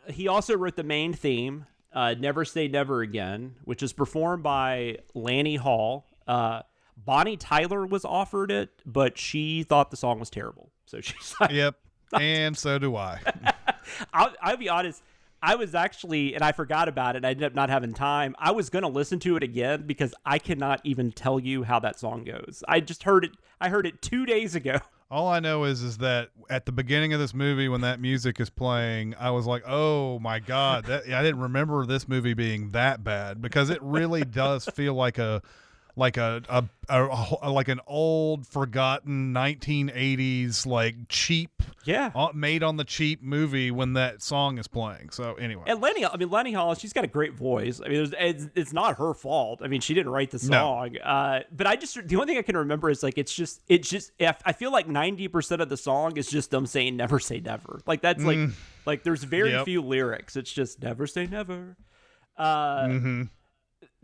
A: He also wrote the main theme, Never Say Never Again, which is performed by Lanny Hall. Bonnie Tyler was offered it, but she thought the song was terrible. So she's like...
B: Yep. And so do I.
A: I'll be honest. I was actually, and I forgot about it. I ended up not having time. I was going to listen to it again because I cannot even tell you how that ssong goes. I just heard it. I heard it 2 days ago.
B: All I know is that at the beginning of this movie, when that music is playing, I was like, "Oh my God!" I didn't remember this movie being that bad, because it really does feel like an old, forgotten 1980s cheap, made on the cheap movie when that song is playing. So anyway,
A: and Lanny Hall, she's got a great voice. I mean, it's not her fault. I mean, she didn't write the song. No. But the only thing I can remember is it's just. I feel like 90% of the song is just them saying "never say never." Like that's like there's very few lyrics. It's just "never say never."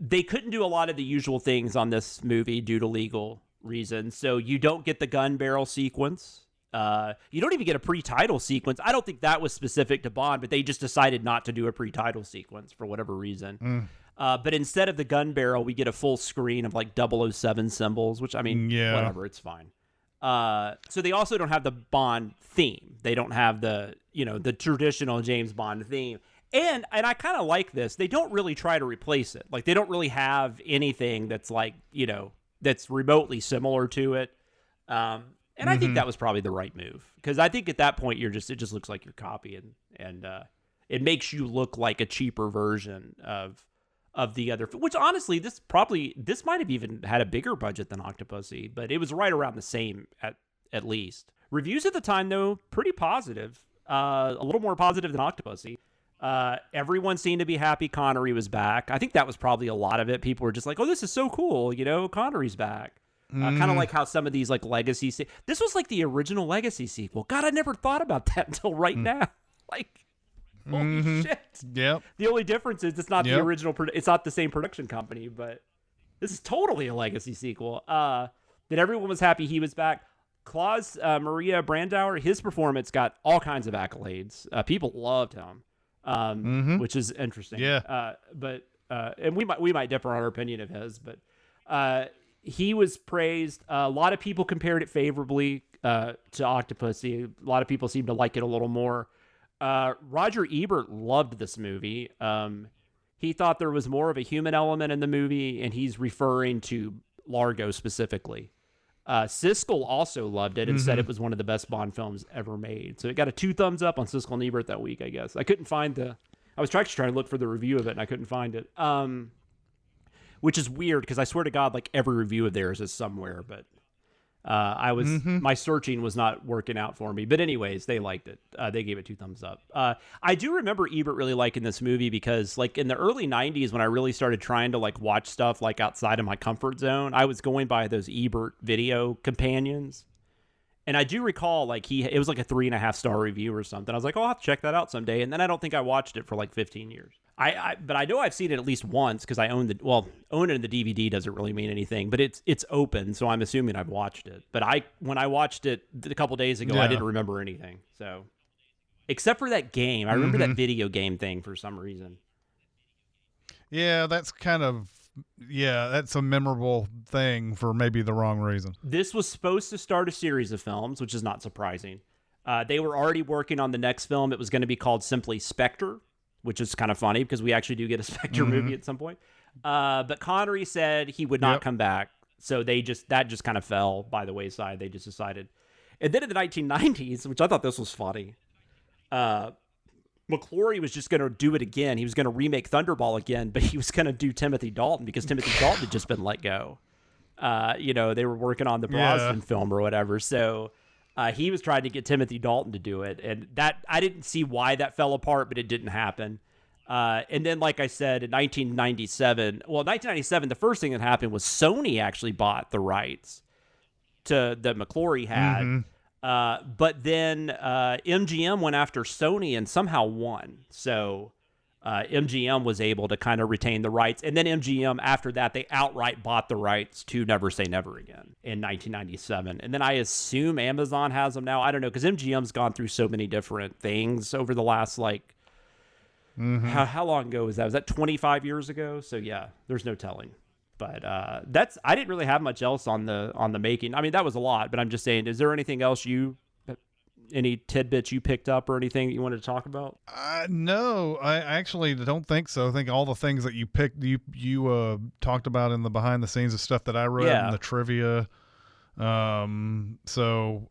A: They couldn't do a lot of the usual things on this movie due to legal reasons. So you don't get the gun barrel sequence. You don't even get a pre-title sequence. I don't think that was specific to Bond, but they just decided not to do a pre-title sequence for whatever reason. But instead of the gun barrel, we get a full screen of 007 symbols, which, I mean, whatever, it's fine. So they also don't have the Bond theme. They don't have the traditional James Bond theme. And I kind of like this. They don't really try to replace it. They don't really have anything that's that's remotely similar to it. And I think that was probably the right move, because I think at that point it just looks like you're copying, and it makes you look like a cheaper version of the other. Which honestly, this might have even had a bigger budget than Octopussy, but it was right around the same at least. Reviews at the time though, pretty positive. A little more positive than Octopussy. Everyone seemed to be happy Connery was back. I think that was probably a lot of it. People were just like, "Oh, this is so cool! Connery's back." Kind of like how some of these legacy. This was the original Legacy sequel. God, I never thought about that until right now. Holy shit.
B: Yep.
A: The only difference is it's not the original. It's not the same production company, but this is totally a legacy sequel. That everyone was happy he was back. Klaus Maria Brandauer, his performance got all kinds of accolades. People loved him, which is interesting.
B: Yeah.
A: And we might differ on our opinion of his, but he was praised. A lot of people compared it favorably to Octopussy. A lot of people seem to like it a little more. Roger Ebert loved this movie. He thought there was more of a human element in the movie, and he's referring to Largo specifically. Siskel also loved it and said it was one of the best Bond films ever made. So it got a 2 thumbs up on Siskel and Ebert that week, I guess. I couldn't find I was trying to look for the review of it, and I couldn't find it. Which is weird, because I swear to God, like every review of theirs is somewhere, but my searching was not working out for me. But anyways, they liked it. They gave it 2 thumbs up. I do remember Ebert really liking this movie because, like, in the early 90s, when I really started trying to like watch stuff like outside of my comfort zone, I was going by those Ebert video companions. And I do recall, like, it was like a 3.5-star review or something. I was like, oh, I'll have to check that out someday. And then I don't think I watched it for like 15 years. But I know I've seen it at least once, because I own it in the DVD doesn't really mean anything, but it's open, so I'm assuming I've watched it. But when I watched it a couple days ago, I didn't remember anything. So, except for that game, I remember that video game thing for some reason.
B: Yeah, that's a memorable thing for maybe the wrong reason.
A: This was supposed to start a series of films, which is not surprising. They were already working on the next film. It was going to be called simply Spectre, which is kind of funny because we actually do get a Spectre movie at some point. But Connery said he would not come back. So that just kind of fell by the wayside. They just decided. And then in the 1990s, which I thought this was funny, McClory was just going to do it again. He was going to remake Thunderball again, but he was going to do Timothy Dalton because Timothy Dalton had just been let go. They were working on the Brosnan film or whatever. So he was trying to get Timothy Dalton to do it. And that I didn't see why that fell apart, but it didn't happen. And then, like I said, in 1997, the first thing that happened was Sony actually bought the rights that McClory had. But then MGM went after Sony and somehow won. So MGM was able to kind of retain the rights. And then MGM, after that, they outright bought the rights to Never Say Never Again in 1997. And then I assume Amazon has them now. I don't know, because MGM's gone through so many different things over the last, like, how long ago was that? Was that 25 years ago? So, yeah, there's no telling. But I didn't really have much else on the making. I mean, that was a lot, but I'm just saying, is there anything else any tidbits you picked up or anything that you wanted to talk about?
B: No, I actually don't think so. I think all the things that you picked, you talked about in the behind the scenes of stuff that I read and the trivia. So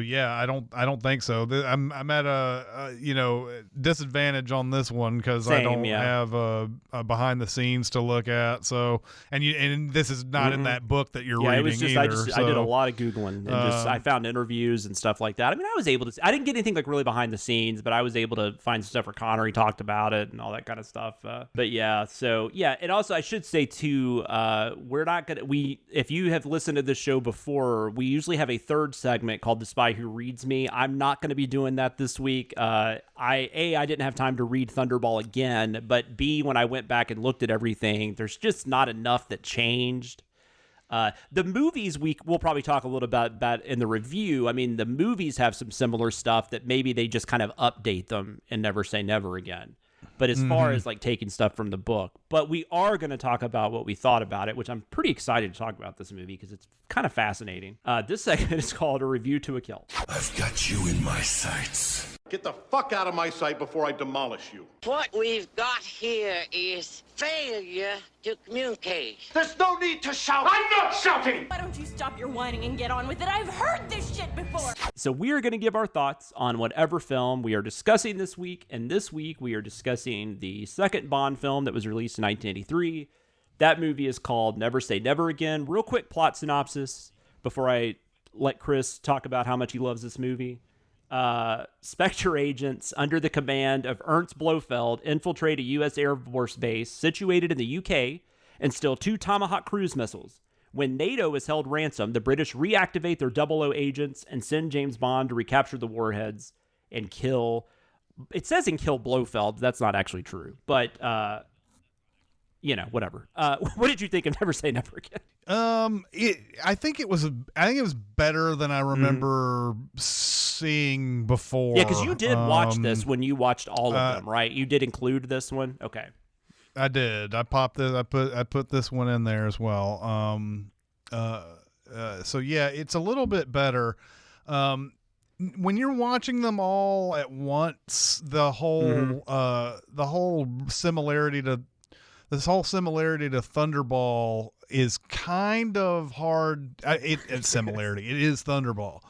B: yeah, I don't think so. I'm at a disadvantage on this one because I don't have a behind the scenes to look at. So and this is not in that book that you're reading. It was just either.
A: I did a lot of Googling and I found interviews and stuff like that. I mean, I was able to. I didn't get anything like really behind the scenes, but I was able to find stuff where Connery talked about it and all that kind of stuff. But yeah, so yeah, and also I should say too, we're not gonna if you have listened to this show before, we usually have a third segment called The Spy Who Reads Me. I'm not going to be doing that this week. I didn't have time to read Thunderball again, but B, when I went back and looked at everything, there's just not enough that changed. The movies we'll probably talk a little about in the review. I mean, the movies have some similar stuff that maybe they just kind of update them and Never Say Never Again. But as far as like taking stuff from the book, but we are going to talk about what we thought about it, which I'm pretty excited to talk about this movie because it's kind of fascinating. This segment is called A Review to a Kill.
D: I've got you in my sights.
C: Get the fuck out of my sight before I demolish you.
E: What we've got here is failure to communicate.
D: There's no need to shout. I'm not shouting!
H: Why don't you stop your whining and get on with it? I've heard this shit before.
A: So we are going to give our thoughts on whatever film we are discussing this week. And this week we are discussing the second Bond film that was released in 1983. That movie is called Never Say Never Again. Real quick plot synopsis before I let Chris talk about how much he loves this movie. Spectre agents under the command of Ernst Blofeld infiltrate a U.S. Air Force base situated in the UK and steal 2 Tomahawk cruise missiles. When NATO is held ransom, the British reactivate their 00 agents and send James Bond to recapture the warheads and kill It says in Kill Blofeld. That's not actually true, but whatever. What did you think of Never Say Never Again?
B: I think it was better than I remember seeing before.
A: Yeah, because you did watch this when you watched all of them, right? You did include this one. Okay,
B: I did. I popped this. I put this one in there as well. So yeah, it's a little bit better. When you're watching them all at once, the whole similarity to Thunderball is kind of hard. It's similarity. It is Thunderball.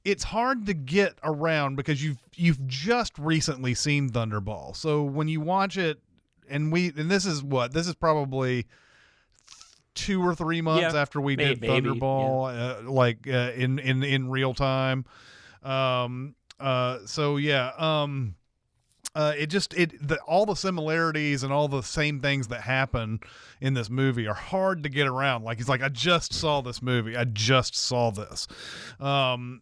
B: It's hard to get around because you've just recently seen Thunderball. So when you watch it, and this is probably 2 or 3 months after we did Thunderball, in real time. All the similarities and all the same things that happen in this movie are hard to get around. Like, he's like, I just saw this movie. I just saw this. And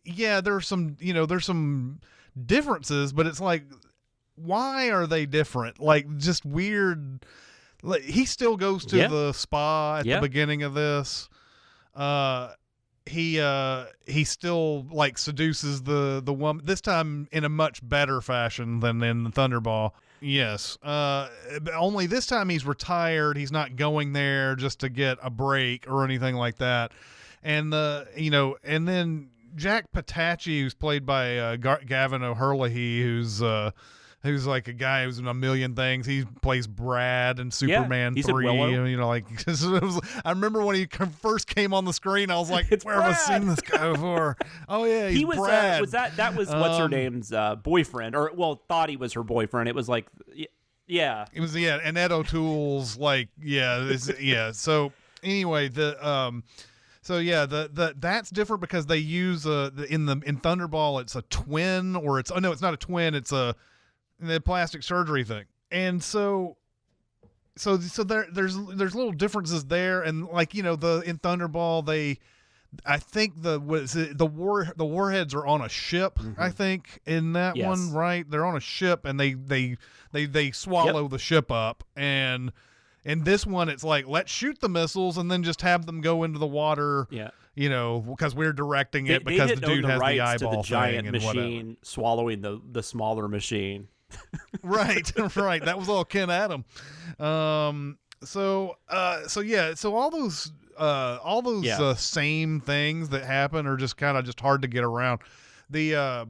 B: yeah, there's some differences, but it's like, why are they different? Like, just weird. Like, he still goes to the spa at the beginning of this. He still like seduces the woman, this time in a much better fashion than in the Thunderball. Yes. Only this time he's retired. He's not going there just to get a break or anything like that. And and then Jack Patacci, who's played by Gavin O'Herlihy, who's like a guy who's in a million things. He plays Brad in Superman 3. I remember when he first came on the screen, I was like, where have I seen this guy before? Oh yeah, he was Brad.
A: That was what's her name's boyfriend, or thought he was her boyfriend. It was like, yeah. It was
B: and Ed O'Toole's like, So anyway, that's different because they use in Thunderball it's a twin, or it's it's not a twin, it's the plastic surgery thing. And so there's little differences there. And like, in Thunderball, I think the warheads are on a ship. I think in that one, right? They're on a ship and they swallow the ship up. And in this one, it's like, let's shoot the missiles and then just have them go into the water. Yeah. Because we're directing it, because the dude has the eyeball to the giant
A: thing machine
B: whatever.
A: Swallowing the smaller machine.
B: right. That was all Ken Adam. So all those same things that happen are just kind of just hard to get around. The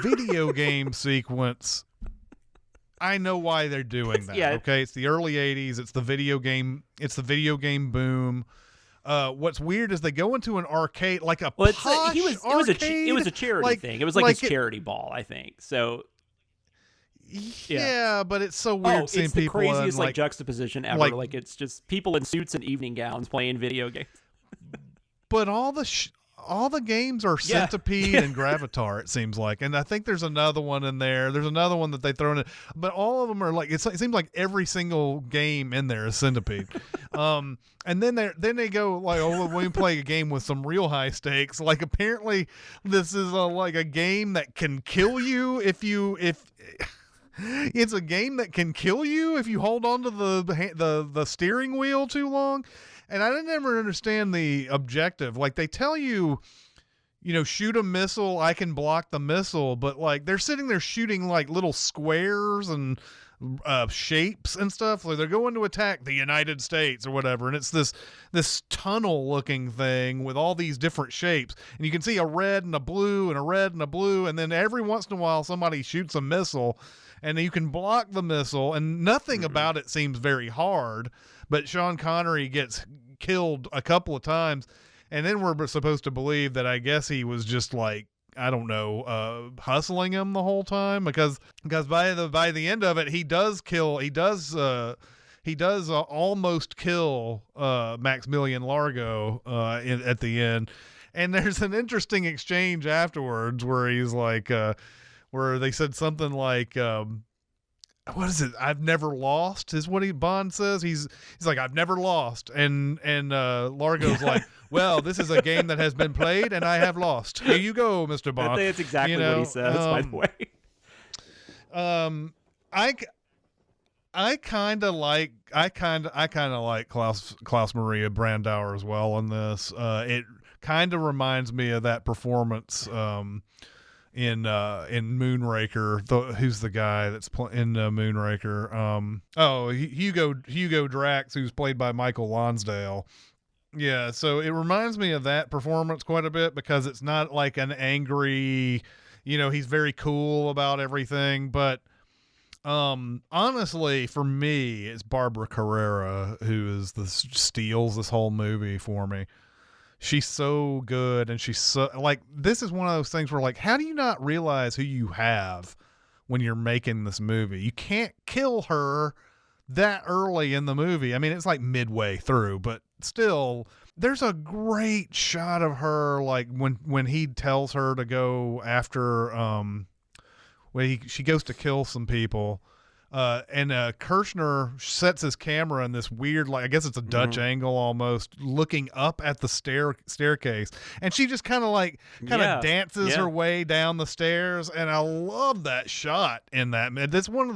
B: video game sequence, I know why they're doing that. Okay, it's the early 80s. It's the video game boom. What's weird is they go into an arcade, like a posh arcade.
A: It was a charity thing. It was like his charity ball, I think. So
B: yeah, but it's so weird seeing
A: it's
B: people.
A: The craziest juxtaposition ever. Like it's just people in suits and evening gowns playing video games.
B: But all the games are Centipede and Gravatar, it seems like. And I think there's another one in there. There's another one that they throw in. But all of them are like, it seems like every single game in there is Centipede. And then they go like, oh, we play a game with some real high stakes. Like, apparently this is a game that can kill you if it's a game that can kill you if you hold on to the steering wheel too long. And I didn't ever understand the objective. Like, they tell you, shoot a missile, I can block the missile, but like they're sitting there shooting like little squares and shapes and stuff. Like, they're going to attack the United States or whatever, and it's this tunnel looking thing with all these different shapes, and you can see a red and a blue and a red and a blue, and then every once in a while somebody shoots a missile, and you can block the missile, and nothing about it seems very hard. But Sean Connery gets killed a couple of times, and then we're supposed to believe that I guess he was just like, I don't know, hustling him the whole time, because by the end of it, he does almost kill Maximilian Largo at the end. And there's an interesting exchange afterwards where he's like, where they said something like, what is it? I've never lost is what Bond says. He's like, I've never lost. And Largo's like, well, this is a game that has been played and I have lost. Here you go, Mr. Bond.
A: I think that's exactly what he says, by the way.
B: I kind of like Klaus Maria Brandauer as well on this. It kind of reminds me of that performance in Moonraker. Who's the guy that's in Moonraker? Hugo Drax, who's played by Michael Lonsdale. Yeah, so it reminds me of that performance quite a bit because it's not like an angry, he's very cool about everything, but honestly, for me, it's Barbara Carrera who steals this whole movie for me. She's so good, and she's so this is one of those things where how do you not realize who you have when you're making this movie? You can't kill her that early in the movie. I mean, it's like midway through, but still, there's a great shot of her when he tells her to go after she goes to kill some people. And Kirshner sets his camera in this weird, I guess it's a Dutch angle almost, looking up at the staircase, and she just kind of dances her way down the stairs, and I love that shot in that. It's one of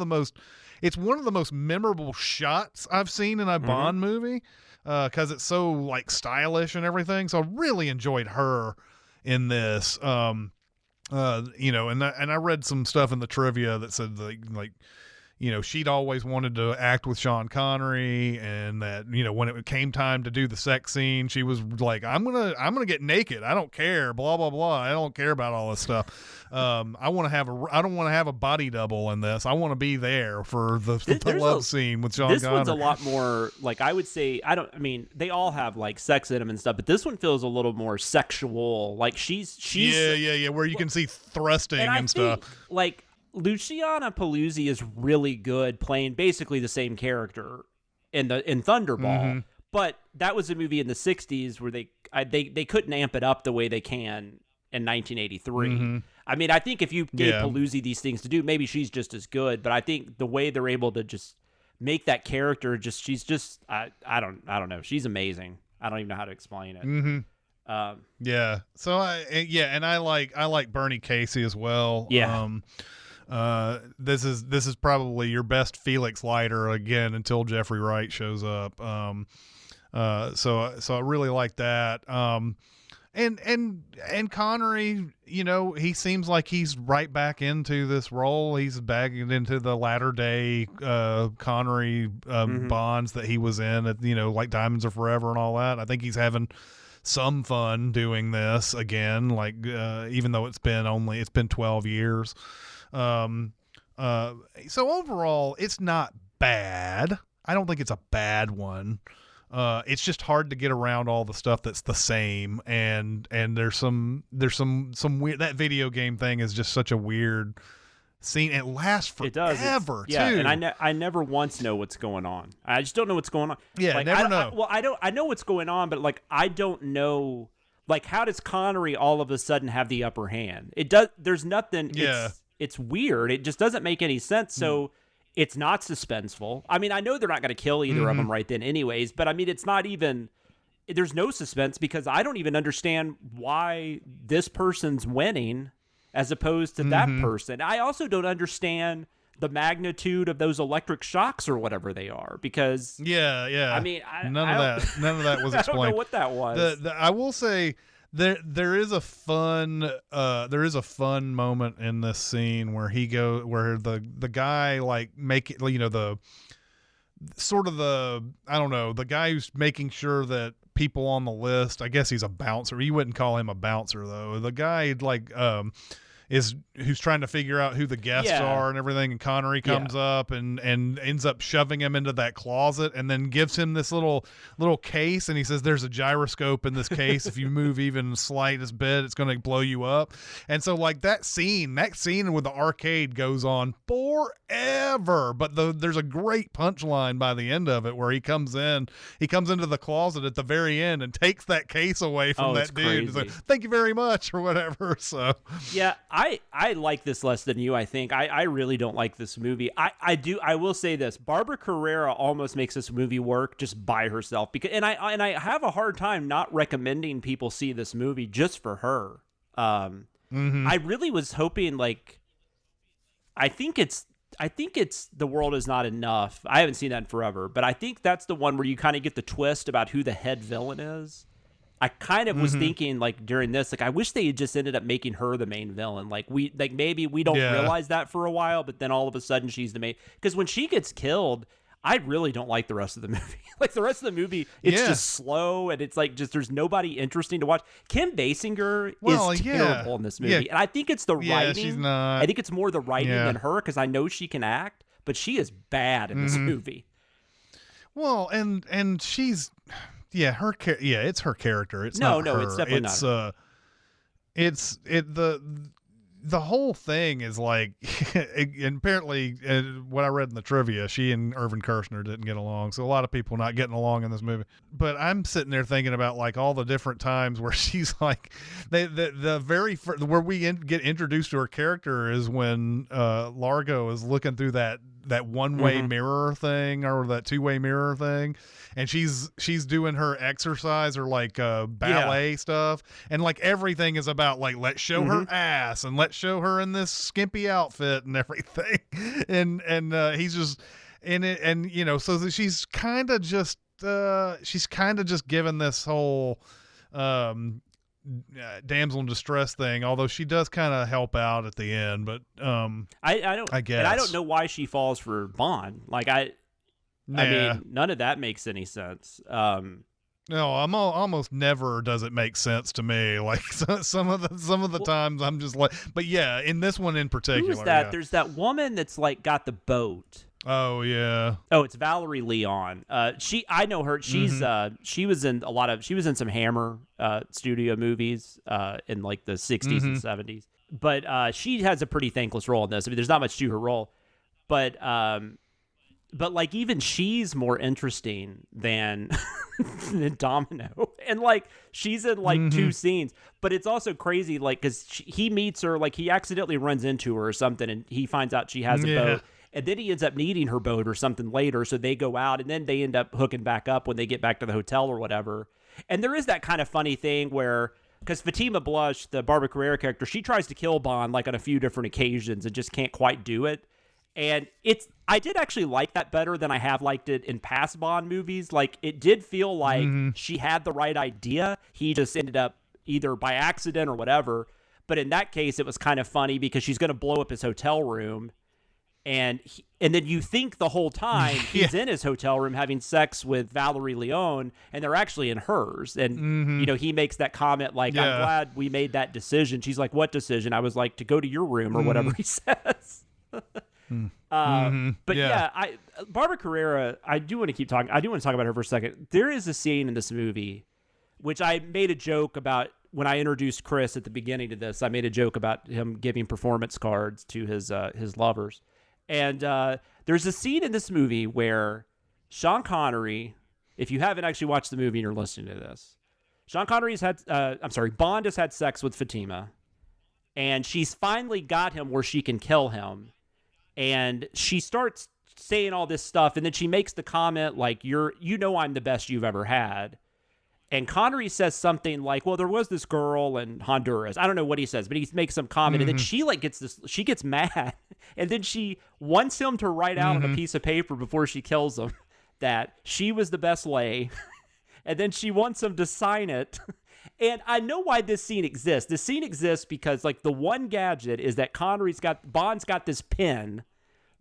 B: the most memorable shots I've seen in a Bond movie, because it's so stylish and everything. So I really enjoyed her in this. And I read some stuff in the trivia that said she'd always wanted to act with Sean Connery, and that, when it came time to do the sex scene, she was like, I'm going to get naked. I don't care, blah, blah, blah. I don't care about all this stuff. I don't want to have a body double in this. I want to be there for the love scene with Sean Connery.
A: This one's a lot more, I would say, they all have sex in them and stuff, but this one feels a little more sexual. She's
B: yeah, where you can see thrusting and stuff.
A: Luciana Paluzzi is really good playing basically the same character in Thunderball, but that was a movie in the 60s where they couldn't amp it up the way they can in 1983. I mean, I think if you gave Paluzzi these things to do, maybe she's just as good, but I think the way they're able to just make that character she's just I don't know. She's amazing. I don't even know how to explain it.
B: So I like Bernie Casey as well. This is probably your best Felix Leiter again until Jeffrey Wright shows up. So I really like that. And Connery, he seems like he's right back into this role. He's back into the latter day Connery Bonds that he was in at, like Diamonds Are Forever and all that. I think he's having some fun doing this again, even though it's been 12 years. So overall, it's not bad. I don't think it's a bad one. It's just hard to get around all the stuff that's the same, and there's some weird. That video game thing is just such a weird scene. It lasts forever.
A: Yeah,
B: too.
A: and I never once know what's going on. I just don't know what's going on.
B: Yeah, never know.
A: I know what's going on, but I don't know. How does Connery all of a sudden have the upper hand? It does. There's nothing.
B: Yeah.
A: It's weird. It just doesn't make any sense. So it's not suspenseful. I mean, I know they're not going to kill either of them right then anyways, but I mean, it's not even, there's no suspense because I don't even understand why this person's winning as opposed to that person. I also don't understand the magnitude of those electric shocks or whatever they are because
B: I
A: mean,
B: none of that was explained.
A: I don't know what that was.
B: I will say, There is a fun moment in this scene where the guy the guy who's making sure that people on the list, I guess he's a bouncer. You wouldn't call him a bouncer though. The guy who's trying to figure out who the guests are and everything, and Connery comes up and ends up shoving him into that closet and then gives him this little case, and he says there's a gyroscope in this case. If you move even the slightest bit, it's going to blow you up. And so that scene with the arcade goes on forever, but there's a great punchline by the end of it where he comes into the closet at the very end and takes that case away from that dude. He's like, thank you very much or whatever. So
A: yeah, I like this less than you, I think. I really don't like this movie. I will say this. Barbara Carrera almost makes this movie work just by herself, because and I have a hard time not recommending people see this movie just for her. I really was hoping, like, I think it's The World Is Not Enough. I haven't seen that in forever, but I think that's the one where you kind of get the twist about who the head villain is. I kind of was thinking, like, during this, like, I wish they had just ended up making her the main villain. Like, maybe we don't realize that for a while, but then all of a sudden she's the main. Because when she gets killed, I really don't like the rest of the movie. Like, the rest of the movie, it's just slow, and it's like, just there's nobody interesting to watch. Kim Basinger is terrible in this movie, and I think it's the writing.
B: She's not.
A: I think it's more the writing than her, because I know she can act, but she is bad in this movie.
B: Well, and she's. Yeah, it's her character. It's
A: no,
B: not her.
A: It's definitely not her.
B: The whole thing is like, and apparently, what I read in the trivia, she and Irvin Kershner didn't get along. So a lot of people not getting along in this movie. But I'm sitting there thinking about, like, all the different times where she's like, the very first, where we get introduced to her character is when Largo is looking through that one-way mirror thing, or that two-way mirror thing, and she's doing her exercise or like ballet stuff, and like everything is about, like, let's show her ass and let's show her in this skimpy outfit and everything, and he's just in it, and so she's kind of just given this whole damsel in distress thing, although she does kind of help out at the end, but I guess,
A: and I don't know why she falls for Bond. Like, I mean, none of that makes any sense.
B: No, almost never does it make sense to me. Like, some of the times I'm just like, but yeah, in this one in particular,
A: who's that? There's that woman that's like got the boat.
B: Oh yeah.
A: Oh, it's Valerie Leon. I know her. She's she was in some Hammer studio movies in like the 60s and 70s. But she has a pretty thankless role in this. I mean, there's not much to her role, but like, even she's more interesting than Domino, and like, she's in like two scenes. But it's also crazy, like, because he meets her, like, he accidentally runs into her or something, and he finds out she has a boat. And then he ends up needing her boat or something later, so they go out, and then they end up hooking back up when they get back to the hotel or whatever. And there is that kind of funny thing where, because Fatima Blush, the Barbara Carrera character, she tries to kill Bond like on a few different occasions and just can't quite do it. And I did actually like that better than I have liked it in past Bond movies. Like, it did feel like she had the right idea. He just ended up either by accident or whatever. But in that case, it was kind of funny because she's going to blow up his hotel room. And then you think the whole time he's in his hotel room having sex with Valerie Leon, and they're actually in hers. And, he makes that comment like, I'm glad we made that decision. She's like, what decision? I was like, to go to your room or whatever he says. But Barbara Carrera, I do want to talk about her for a second. There is a scene in this movie, which I made a joke about when I introduced Chris at the beginning of this. I made a joke about him giving performance cards to his lovers. And there's a scene in this movie where Sean Connery, if you haven't actually watched the movie and you're listening to this, Bond has had sex with Fatima, and she's finally got him where she can kill him. And she starts saying all this stuff, and then she makes the comment like, I'm the best you've ever had. And Connery says something like, well, there was this girl in Honduras. I don't know what he says, but he makes some comment. And then she gets mad. And then she wants him to write out on a piece of paper before she kills him that she was the best lay. And then she wants him to sign it. And I know why this scene exists. This scene exists because, like, the one gadget is that Bond's got this pin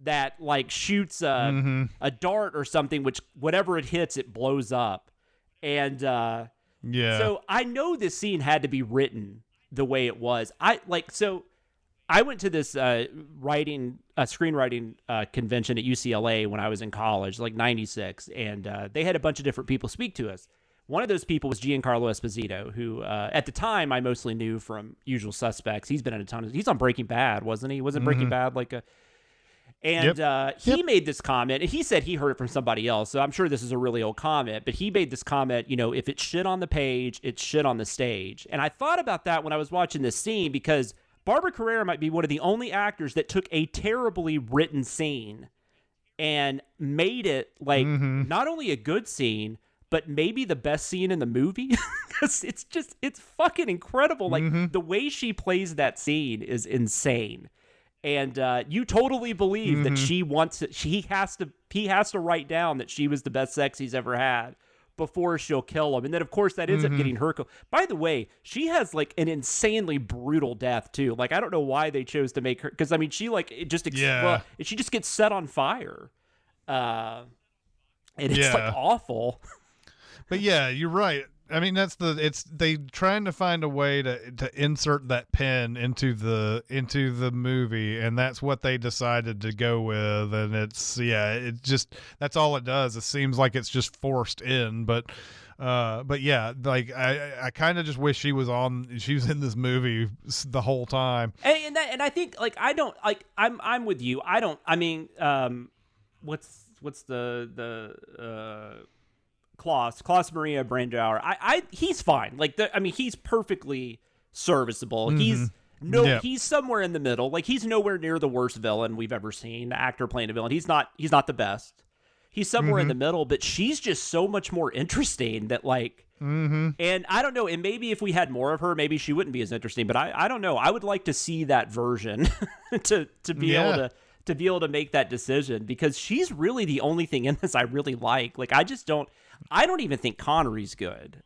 A: that, like, shoots a dart or something, which whatever it hits, it blows up. And so I know this scene had to be written the way it was. I went to this screenwriting convention at UCLA when I was in college, like 96, and they had a bunch of different people speak to us. One of those people was Giancarlo Esposito, who at the time I mostly knew from Usual Suspects. He's been in a ton of. He's on Breaking Bad, wasn't he? Wasn't Breaking Bad like a? And he made this comment, and he said he heard it from somebody else. So I'm sure this is a really old comment, but he made this comment, if it's shit on the page, it's shit on the stage. And I thought about that when I was watching this scene, because Barbara Carrera might be one of the only actors that took a terribly written scene and made it like not only a good scene, but maybe the best scene in the movie. Because it's fucking incredible. Like the way she plays that scene is insane. And you totally believe that she wants it. He has to write down that she was the best sex he's ever had before she'll kill him. And then, of course, that ends up getting her. By the way, she has like an insanely brutal death too. Like, I don't know why they chose to make her, because I mean, she like it just she just gets set on fire, and it's like awful.
B: But yeah, you're right. I mean, they trying to find a way to insert that pen into the movie, and that's what they decided to go with. And that's all it does. It seems like it's just forced in, but yeah, like I kind of just wish she was in this movie the whole time.
A: And I think like I'm with you. I mean, what's the Klaus Maria Brandauer. He's fine. Like he's perfectly serviceable. He's somewhere in the middle. Like he's nowhere near the worst villain we've ever seen. The actor playing a villain. He's not the best. He's somewhere in the middle, but she's just so much more interesting that like and I don't know, and maybe if we had more of her, maybe she wouldn't be as interesting, but I don't know. I would like to see that version to be able to make that decision, because she's really the only thing in this I really like. Like I don't even think Connery's good.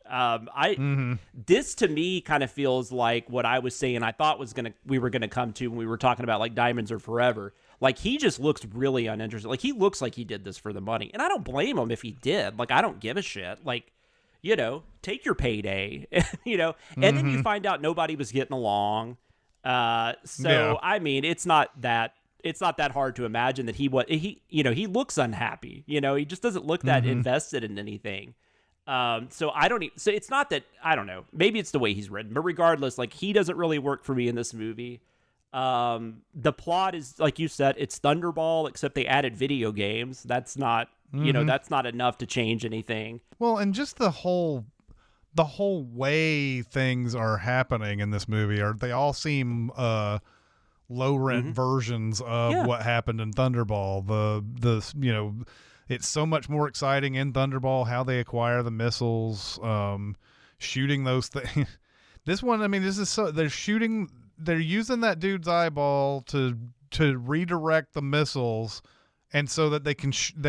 A: This to me kind of feels like what I was saying I thought we were gonna come to when we were talking about like Diamonds Are Forever. Like he just looks really uninterested. Like he looks like he did this for the money, and I don't blame him if he did. Like I don't give a shit. Like, take your payday, and then you find out nobody was getting along. I mean, it's not that hard to imagine that he looks unhappy. He just doesn't look that invested in anything. So it's not that, I don't know, maybe it's the way he's written, but regardless, like he doesn't really work for me in this movie. The plot is, like you said, it's Thunderball, except they added video games. That's not, that's not enough to change anything.
B: Well, and just the whole way things are happening in this movie they all seem, low rent versions of what happened in Thunderball. It's so much more exciting in Thunderball how they acquire the missiles, shooting those things. This one, I mean, they're using that dude's eyeball to redirect the missiles, and so that they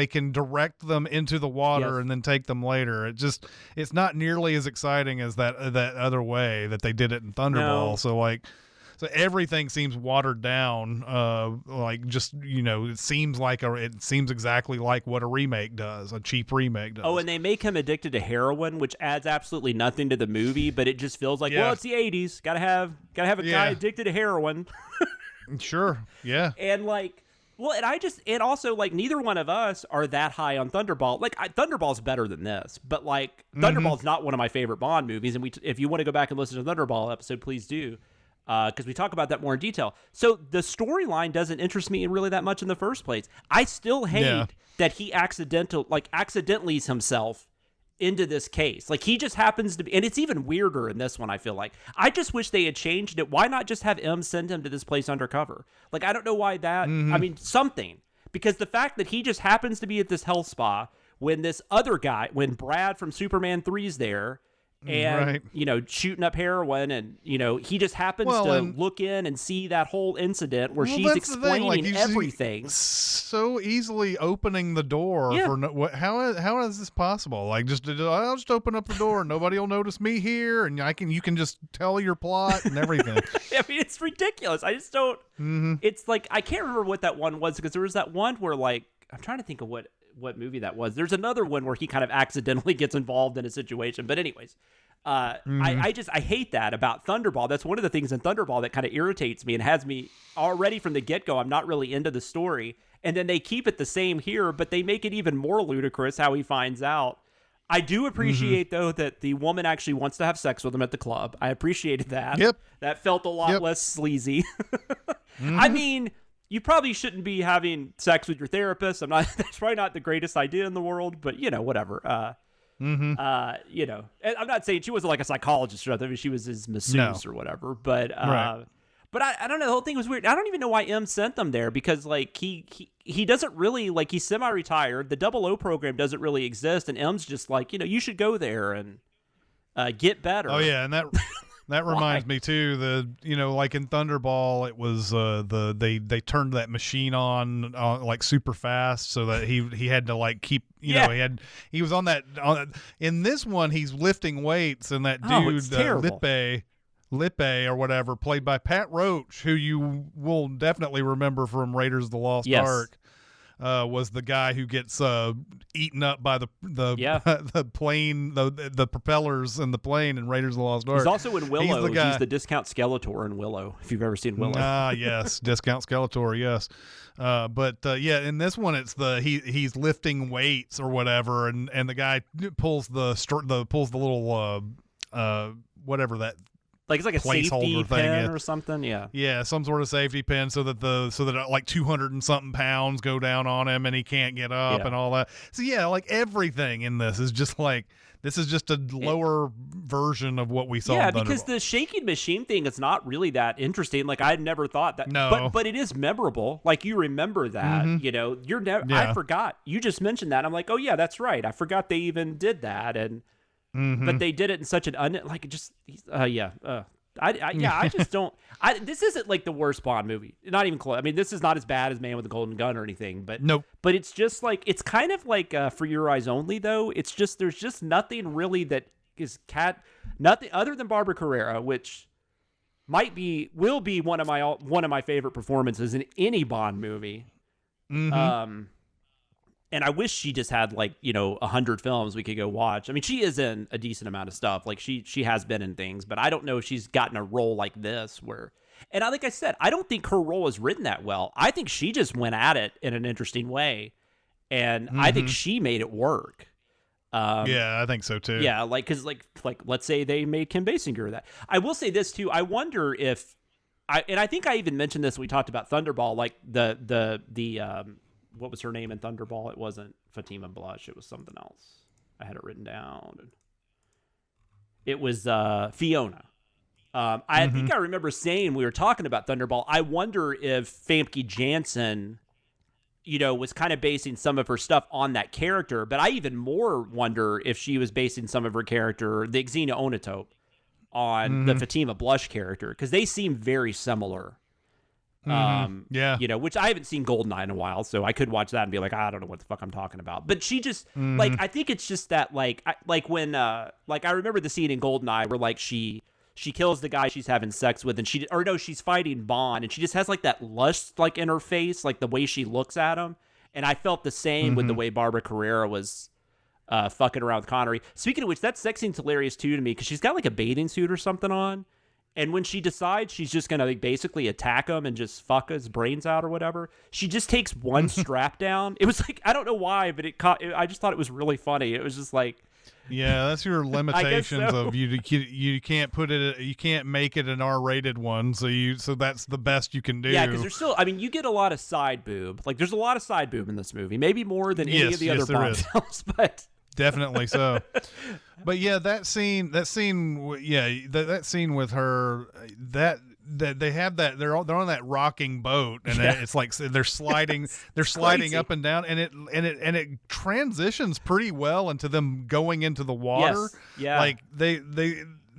B: can direct them into the water and then take them later. It's not nearly as exciting as that other way that they did it in Thunderball. No. So everything seems watered down. It seems exactly like what a remake does, a cheap remake does.
A: Oh, and they make him addicted to heroin, which adds absolutely nothing to the movie, but it just feels like, well, it's the 80s. Gotta have a guy addicted to heroin.
B: Sure. Yeah.
A: And like, well, and also like neither one of us are that high on Thunderball. Like Thunderball's better than this, but like Thunderball's not one of my favorite Bond movies. And if you want to go back and listen to the Thunderball episode, please do. Because we talk about that more in detail. So the storyline doesn't interest me really that much in the first place. I still hate that he accidentally himself into this case. Like he just happens to be, and it's even weirder in this one, I feel like. I just wish they had changed it. Why not just have M send him to this place undercover? Like, I don't know why that, I mean, something. Because the fact that he just happens to be at this health spa when this other guy, when Brad from Superman 3's there, and shooting up heroin, and he just happens to look in and see that whole incident where she's explaining everything,
B: so easily opening the door for how is this possible? Like, I'll just open up the door and nobody will notice me here, and you can just tell your plot and everything.
A: I mean, it's ridiculous. I just don't. It's like, I can't remember what that one was, because there was that one where, like, I'm trying to think of what movie that was. There's another one where he kind of accidentally gets involved in a situation. But anyways, I hate that about Thunderball. That's one of the things in Thunderball that kind of irritates me and has me already from the get-go. I'm not really into the story. And then they keep it the same here, but they make it even more ludicrous how he finds out. I do appreciate, though, that the woman actually wants to have sex with him at the club. I appreciated that.
B: Yep.
A: That felt a lot less sleazy. I mean, you probably shouldn't be having sex with your therapist. That's probably not the greatest idea in the world, but whatever. And I'm not saying she wasn't like a psychologist or something. I mean, she was his masseuse or whatever, but But I don't know. The whole thing was weird. I don't even know why M sent them there because like he doesn't really like he's semi-retired. The 00 program doesn't really exist, and M's just like you should go there and get better.
B: Oh yeah, and that reminds me too. Like in Thunderball, it was they turned that machine on like super fast so that he had to like keep he was on that. In this one, he's lifting weights, and that dude Lippe or whatever, played by Pat Roach, who you will definitely remember from Raiders of the Lost Ark, was the guy who gets eaten up by the the plane, the propellers in the plane in Raiders of the Lost Ark.
A: He's also in Willow. He's the discount Skeletor in Willow, if you've ever seen Willow.
B: Yes, discount Skeletor, yes. But in this one, it's he's lifting weights or whatever, and the guy pulls the little whatever that.
A: Like it's like a safety pin or something,
B: yeah, some sort of safety pin, so that like 200 and something pounds go down on him and he can't get up and all that. So like everything in this is just like this is just a lower version of what we saw.
A: Yeah,
B: in
A: because the shaking machine thing is not really that interesting. Like I never thought that.
B: No,
A: but it is memorable. Like you remember that. You're never. I forgot. You just mentioned that. I'm like, oh yeah, that's right. I forgot they even did that and. But they did it in such an I just don't. This isn't like the worst Bond movie. Not even close. I mean, this is not as bad as Man with the Golden Gun or anything. But
B: nope.
A: But it's just like it's kind of like For Your Eyes Only though. It's just there's just nothing really that is nothing other than Barbara Carrera, which will be one of my favorite performances in any Bond movie. And I wish she just had 100 films we could go watch. I mean, she is in a decent amount of stuff. Like she has been in things, but I don't know if she's gotten a role like this where. And like I said, I don't think her role is written that well. I think she just went at it in an interesting way, and I think she made it work.
B: I think so too.
A: Yeah, because let's say they made Kim Basinger that. I will say this too. I wonder if I think I even mentioned this when we talked about Thunderball, like the what was her name in Thunderball? It wasn't Fatima Blush. It was something else. I had it written down. It was Fiona. I think I remember saying we were talking about Thunderball. I wonder if Famke Janssen, was kind of basing some of her stuff on that character. But I even more wonder if she was basing some of her character, the Xena Onatopp, on the Fatima Blush character, because they seem very similar. Which I haven't seen GoldenEye in a while, so I could watch that and be like, I don't know what the fuck I'm talking about. But she just I think it's just that when I remember the scene in GoldenEye where she kills the guy she's having sex with, and she's fighting Bond, and she just has that lust in her face, the way she looks at him. And I felt the same with the way Barbara Carrera was fucking around with Connery. Speaking of which, that sex scene's hilarious too to me because she's got a bathing suit or something on. And when she decides she's just going to basically attack him and just fuck his brains out or whatever, she just takes one strap down. It was I don't know why, but I just thought it was really funny. It was just
B: yeah, that's your limitations
A: so.
B: Of you can't put it, you can't make it an R-rated one. So that's the best you can do.
A: Yeah, because there's still, you get a lot of side boob. There's a lot of side boob in this movie, maybe more than any of the other Bond films, but.
B: Definitely so. But yeah, that scene with her, that they have that they're on that rocking boat, and it's they're sliding
A: crazy.
B: up and down, and it transitions pretty well into them going into the water.
A: Yes. Yeah.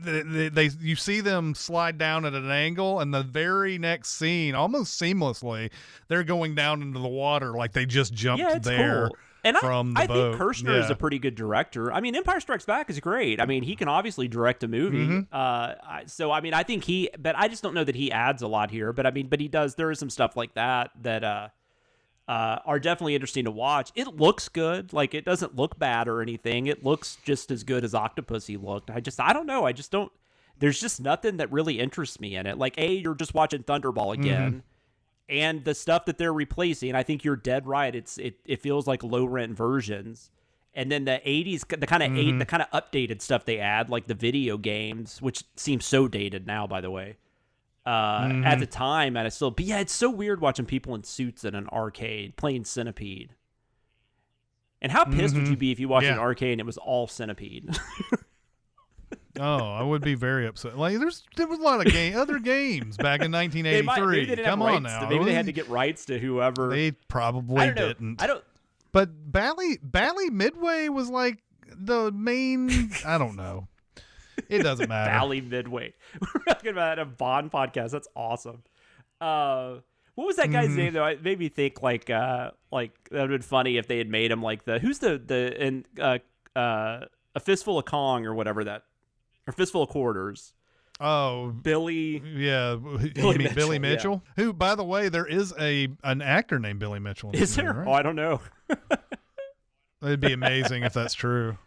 B: They you see them slide down at an angle, and the very next scene, almost seamlessly, they're going down into the water like they just jumped there.
A: Cool. And I think Kirshner is
B: Yeah.
A: a pretty good director. I mean, Empire Strikes Back is great. I mean, he can obviously direct a movie. I think but I just don't know that he adds a lot here. But he does. There is some stuff like that are definitely interesting to watch. It looks good. It doesn't look bad or anything. It looks just as good as Octopussy looked. I don't know. There's just nothing that really interests me in it. You're just watching Thunderball again. And the stuff that they're replacing, I think you're dead right. It feels like low rent versions. And then the 80s, the kind of updated stuff they add, like the video games, which seems so dated now, by the way. At the time, and it's so weird watching people in suits in an arcade playing Centipede. And how pissed would you be if you watched an arcade and it was all Centipede?
B: Oh, I would be very upset. Like there was a lot of other games back in 1983.
A: Maybe they didn't
B: Come
A: have
B: on
A: rights
B: now.
A: Maybe they had to get rights to whoever.
B: They probably
A: I don't know.
B: didn't.
A: I don't.
B: But Bally Midway was like the main. I don't know. It doesn't matter.
A: Bally Midway. We're talking about a Bond podcast. That's awesome. What was that guy's name though? It made me think like that would have been funny if they had made him like who's a fistful of Kong or whatever or fistful of quarters.
B: Oh,
A: Billy.
B: Yeah, Billy Mitchell.
A: Yeah.
B: Who, by the way, there is an actor named Billy Mitchell.
A: Is there?
B: Right?
A: Oh, I don't know.
B: It'd be amazing if that's true.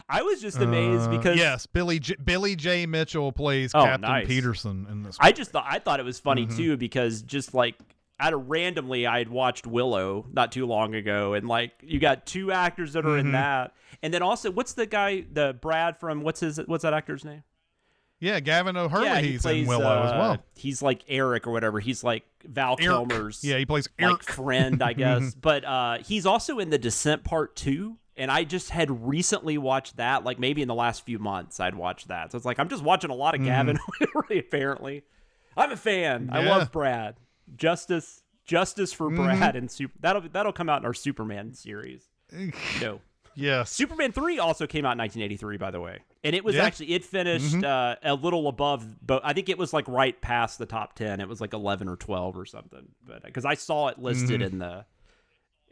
A: I was just amazed because
B: yes, Billy J. Mitchell plays Captain Peterson in this.
A: I thought it was funny too because just like randomly I had watched Willow not too long ago, and like you got two actors that are in that, and then also what's the guy, the Brad from what's that actor's name?
B: Yeah, Gavin O'Hurley.
A: Yeah,
B: he's
A: plays,
B: in Willow as well.
A: He's like Eric or whatever. He's like Val Kilmer's.
B: Yeah, he plays
A: like
B: Eric.
A: friend, I guess. But he's also in The Descent Part 2. And I just had recently watched that, like maybe in the last few months I'd watched that. So it's like I'm just watching a lot of Gavin O'Hurley, apparently. I'm a fan.
B: Yeah.
A: I love Brad. Justice for Brad and that'll come out in our Superman series. No.
B: Yes.
A: Superman 3 also came out in 1983, by the way. And it was it finished a little above, but I think it was like right past the top 10. It was like 11 or 12 or something. But because I saw it listed in the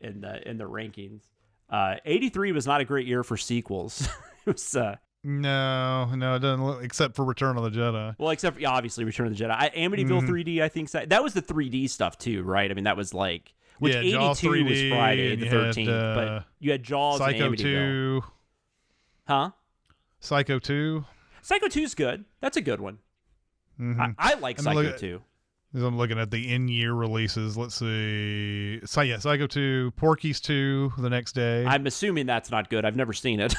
A: rankings. 83 was not a great year for sequels. It was
B: no, it doesn't look, except for Return of the Jedi.
A: Well, except for, obviously Return of the Jedi. Amityville 3D, I think that was the 3D stuff too, right? I mean, that was like which 82
B: Jaws 3D,
A: was Friday the 13th, but you had Jaws
B: Psycho
A: and Amityville.
B: 2.
A: Huh?
B: Psycho 2.
A: Psycho 2's good. That's a good one. I like Psycho 2.
B: As I'm looking at the in-year releases, let's see. So yeah, Psycho 2, Porky's 2 the next day.
A: I'm assuming that's not good. I've never seen it.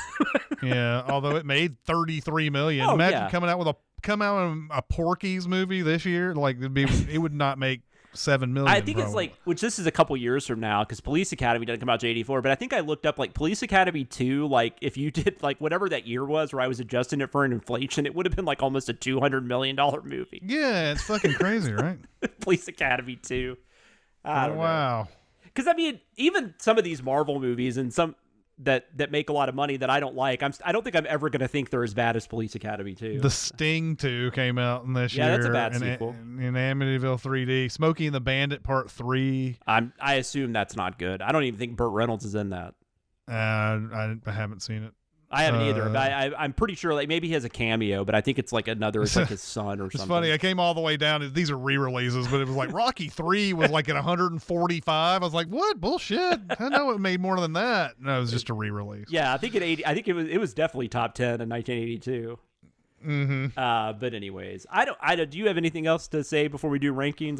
B: Yeah, although it made $33 million.
A: Oh,
B: Imagine coming out with a Porky's movie this year. Like it would not make $7 million.
A: I think it's like, which this is a couple years from now because Police Academy doesn't come out to 84. But I think I looked up like Police Academy 2. Like if you did like whatever that year was, where I was adjusting it for an inflation, it would have been like almost a $200 million movie.
B: Yeah, it's fucking crazy, right?
A: Police Academy 2. I don't know.
B: Wow.
A: Because I mean, even some of these Marvel movies and some that make a lot of money that I don't like, I don't think I'm ever going to think they're as bad as Police Academy 2.
B: The Sting 2 came out in this year.
A: Yeah, that's a bad sequel.
B: In Amityville 3D. Smokey and the Bandit Part 3.
A: I assume that's not good. I don't even think Burt Reynolds is in that.
B: I haven't seen it.
A: I haven't either, but I'm pretty sure like maybe he has a cameo, but I think it's like it's like his son or something.
B: It's funny. I came all the way down. These are re-releases, but it was like Rocky 3 was like at 145. I was like, what bullshit? I know it made more than that. No, it was just a re-release.
A: Yeah, I think it was definitely top 10 in 1982. But anyways, I don't. Do you have anything else to say before we do rankings?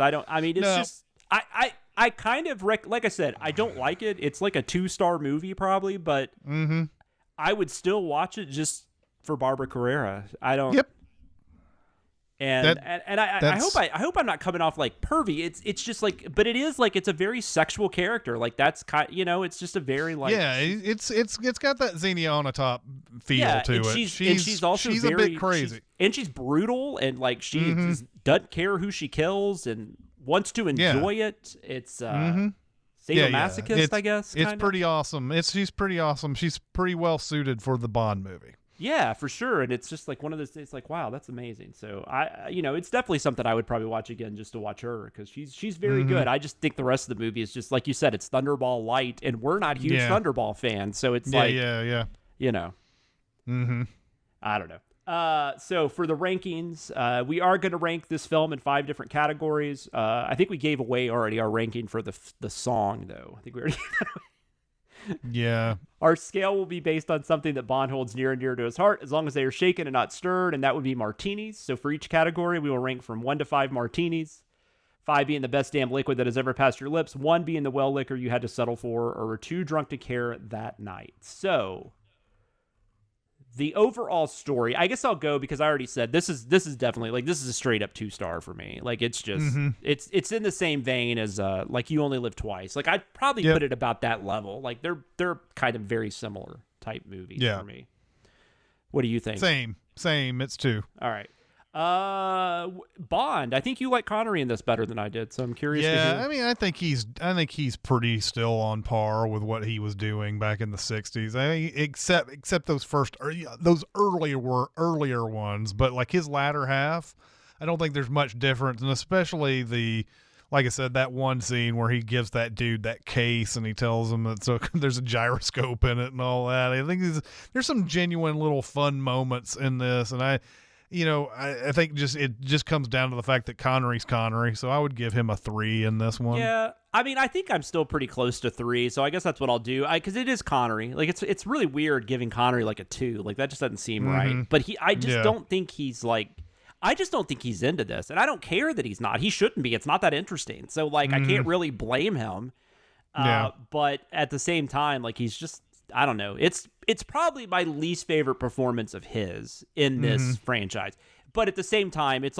A: Just I kind of like I said, I don't like it. It's like a 2-star movie probably, but I would still watch it just for Barbara Carrera. I don't.
B: Yep.
A: And I hope I'm not coming off like pervy. It's just like, but it is like it's a very sexual character. Like that's it's just a very like
B: it's got that Xenia on a top feel to it.
A: She's also
B: a bit crazy,
A: and she's brutal and like she doesn't care who she kills and wants to enjoy it. It's sadomasochist, I guess.
B: It's pretty awesome. She's pretty awesome. She's pretty well suited for the Bond movie.
A: Yeah, for sure. And it's just like one of those. It's like, wow, that's amazing. So it's definitely something I would probably watch again just to watch her because she's very good. I just think the rest of the movie is just like you said, it's Thunderball light, and we're not huge Thunderball fans, so it's I don't know. So for the rankings, we are going to rank this film in 5 different categories. I think we gave away already our ranking for the song, though. I think we already gave that away.
B: Yeah.
A: Our scale will be based on something that Bond holds near and dear to his heart, as long as they are shaken and not stirred, and that would be martinis. So for each category, we will rank from 1 to 5 martinis. 5 being the best damn liquid that has ever passed your lips, 1 being the well liquor you had to settle for, or were too drunk to care that night. So the overall story, I guess I'll go because I already said this is definitely like this is a straight up 2-star for me. Like it's just it's in the same vein as like You Only Live Twice. Like I'd probably put it about that level. Like they're kind of very similar type movies for me. What do you think?
B: Same. It's 2.
A: All right. Bond. I think you like Connery in this better than I did, so I'm curious to hear.
B: I mean, I think he's pretty still on par with what he was doing back in the 60s. I mean, except those earlier ones, but like his latter half, I don't think there's much difference, and especially like I said, that one scene where he gives that dude that case and he tells him that there's a gyroscope in it and all that. I think there's some genuine little fun moments in this, and I think it just comes down to the fact that Connery's Connery, so I would give him a 3 in this one.
A: Yeah, I mean, I think I'm still pretty close to 3, so I guess that's what I'll do. Because it is Connery. Like, it's really weird giving Connery like a 2. Like, that just doesn't seem right. But I just don't think he's like. I just don't think he's into this, and I don't care that he's not. He shouldn't be. It's not that interesting. So, like, I can't really blame him. But at the same time, like, he's just, I don't know. It's probably my least favorite performance of his in this franchise. But at the same time, it's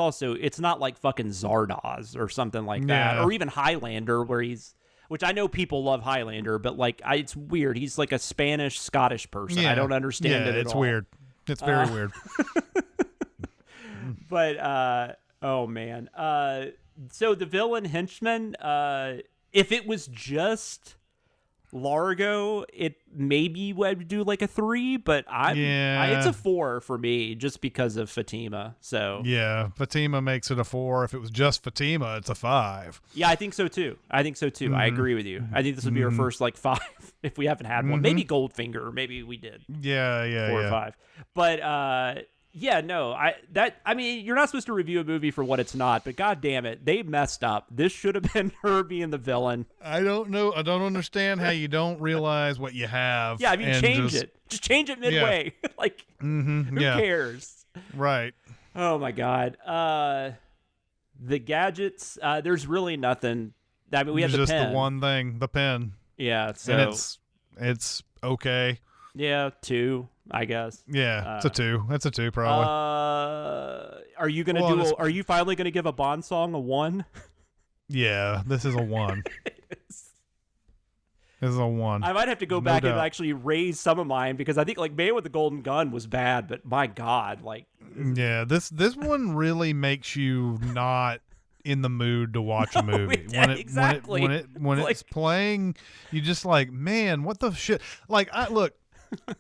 A: not like fucking Zardoz or something like that, or even Highlander, which I know people love Highlander, but like, it's weird. He's like a Spanish-Scottish person. I don't understand it at all.
B: It's weird. It's very weird.
A: But, oh man. So the villain henchman, if it was just Largo, it maybe would do like a 3, but it's a 4 for me just because of Fatima. So
B: yeah, Fatima makes it a 4. If it was just Fatima, it's a 5.
A: Yeah, I think so too. I agree with you. I think this would be our first like 5 if we haven't had one. Maybe Goldfinger, maybe we did. 4 or 5. But yeah, no, I mean, you're not supposed to review a movie for what it's not, but god damn it, they messed up. This should have been her being the villain.
B: I don't know. I don't understand how you don't realize what you have.
A: Yeah, I mean, change it. Just change it midway.
B: Yeah.
A: Like, who cares?
B: Right.
A: Oh my god. The gadgets, there's really nothing. I mean, we have the
B: just
A: pen.
B: The one thing, the pen.
A: Yeah, so
B: and it's okay.
A: Yeah, 2, I guess.
B: Yeah, it's a 2. That's a 2 probably.
A: Are you gonna are you finally gonna give a Bond song a 1?
B: Yeah, this is a 1. This is a 1.
A: I might have to go back and actually raise some of mine because I think like Man with the Golden Gun was bad, but my God, like.
B: Yeah, this one really makes you not in the mood to watch a movie.
A: Exactly.
B: When it's playing, you just like, man, what the shit? Like, look.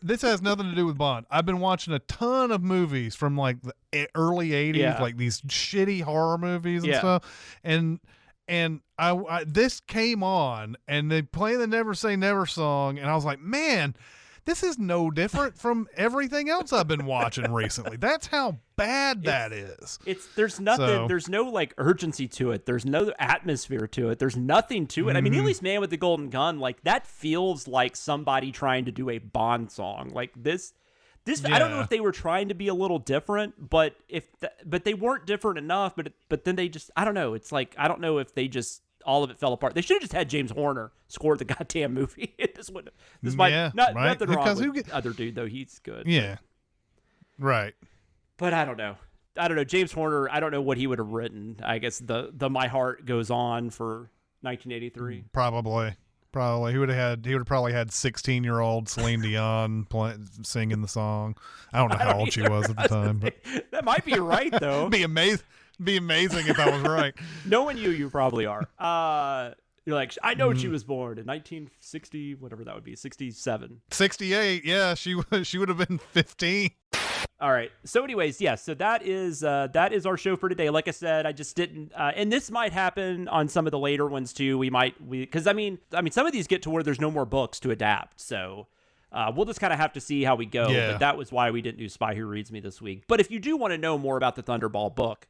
B: This has nothing to do with Bond. I've been watching a ton of movies from like the early 80s, like these shitty horror movies and stuff. And I this came on and they play the Never Say Never song, and I was like, man, this is no different from everything else I've been watching recently. That's how bad that is.
A: There's nothing, there's no like urgency to it. There's no atmosphere to it. There's nothing to it. I mean, at least Man with the Golden Gun, like that feels like somebody trying to do a Bond song. Like this, I don't know if they were trying to be a little different, but but they weren't different enough. But then they just, I don't know. It's like, I don't know if they just, all of it fell apart. They should have just had James Horner score the goddamn movie. This might nothing wrong with the other dude though. He's good.
B: Yeah, right.
A: But I don't know. James Horner, I don't know what he would have written. I guess the My Heart Goes On for 1983.
B: Probably. He would have probably had 16-year-old Celine Dion singing the song. I don't know how old she was at the time, but
A: that might be right though.
B: Be amazing if I was right.
A: Knowing you probably are. You're like, I know she was born in 1960, whatever that would be, 67.
B: 68, yeah, she would have been 15.
A: All right. So anyways, so that is our show for today. Like I said, I just didn't and this might happen on some of the later ones too. Because I mean some of these get to where there's no more books to adapt. So we'll just kind of have to see how we go.
B: Yeah.
A: But that was why we didn't do Spy Who Reads Me this week. But if you do want to know more about the Thunderball book,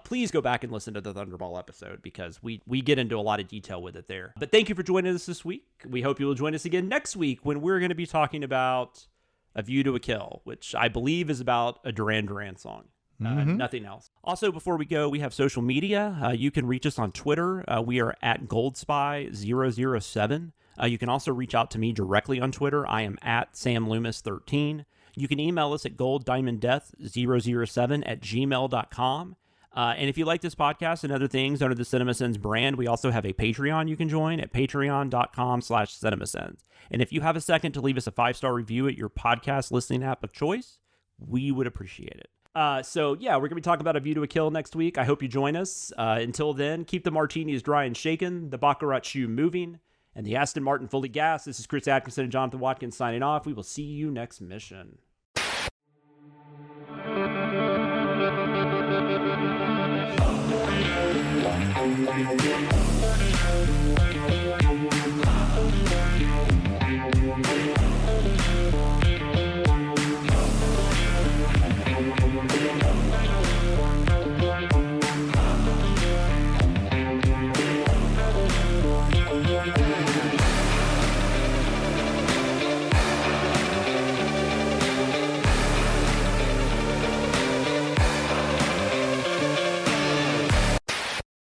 A: please go back and listen to the Thunderball episode because we get into a lot of detail with it there. But thank you for joining us this week. We hope you will join us again next week when we're going to be talking about A View to a Kill, which I believe is about a Duran Duran song. Nothing else. Also, before we go, we have social media. You can reach us on Twitter. We are at GoldSpy007. You can also reach out to me directly on Twitter. I am at SamLoomis13. You can email us at golddiamonddeath007@gmail.com. And if you like this podcast and other things under the Cinemasins brand, we also have a Patreon you can join at patreon.com/Cinemasins. And if you have a second to leave us a 5-star review at your podcast listening app of choice, we would appreciate it. So yeah, we're going to be talking about A View to a Kill next week. I hope you join us. Until then, keep the martinis dry and shaken, the Baccarat shoe moving, and the Aston Martin fully gassed. This is Chris Atkinson and Jonathan Watkins signing off. We will see you next mission.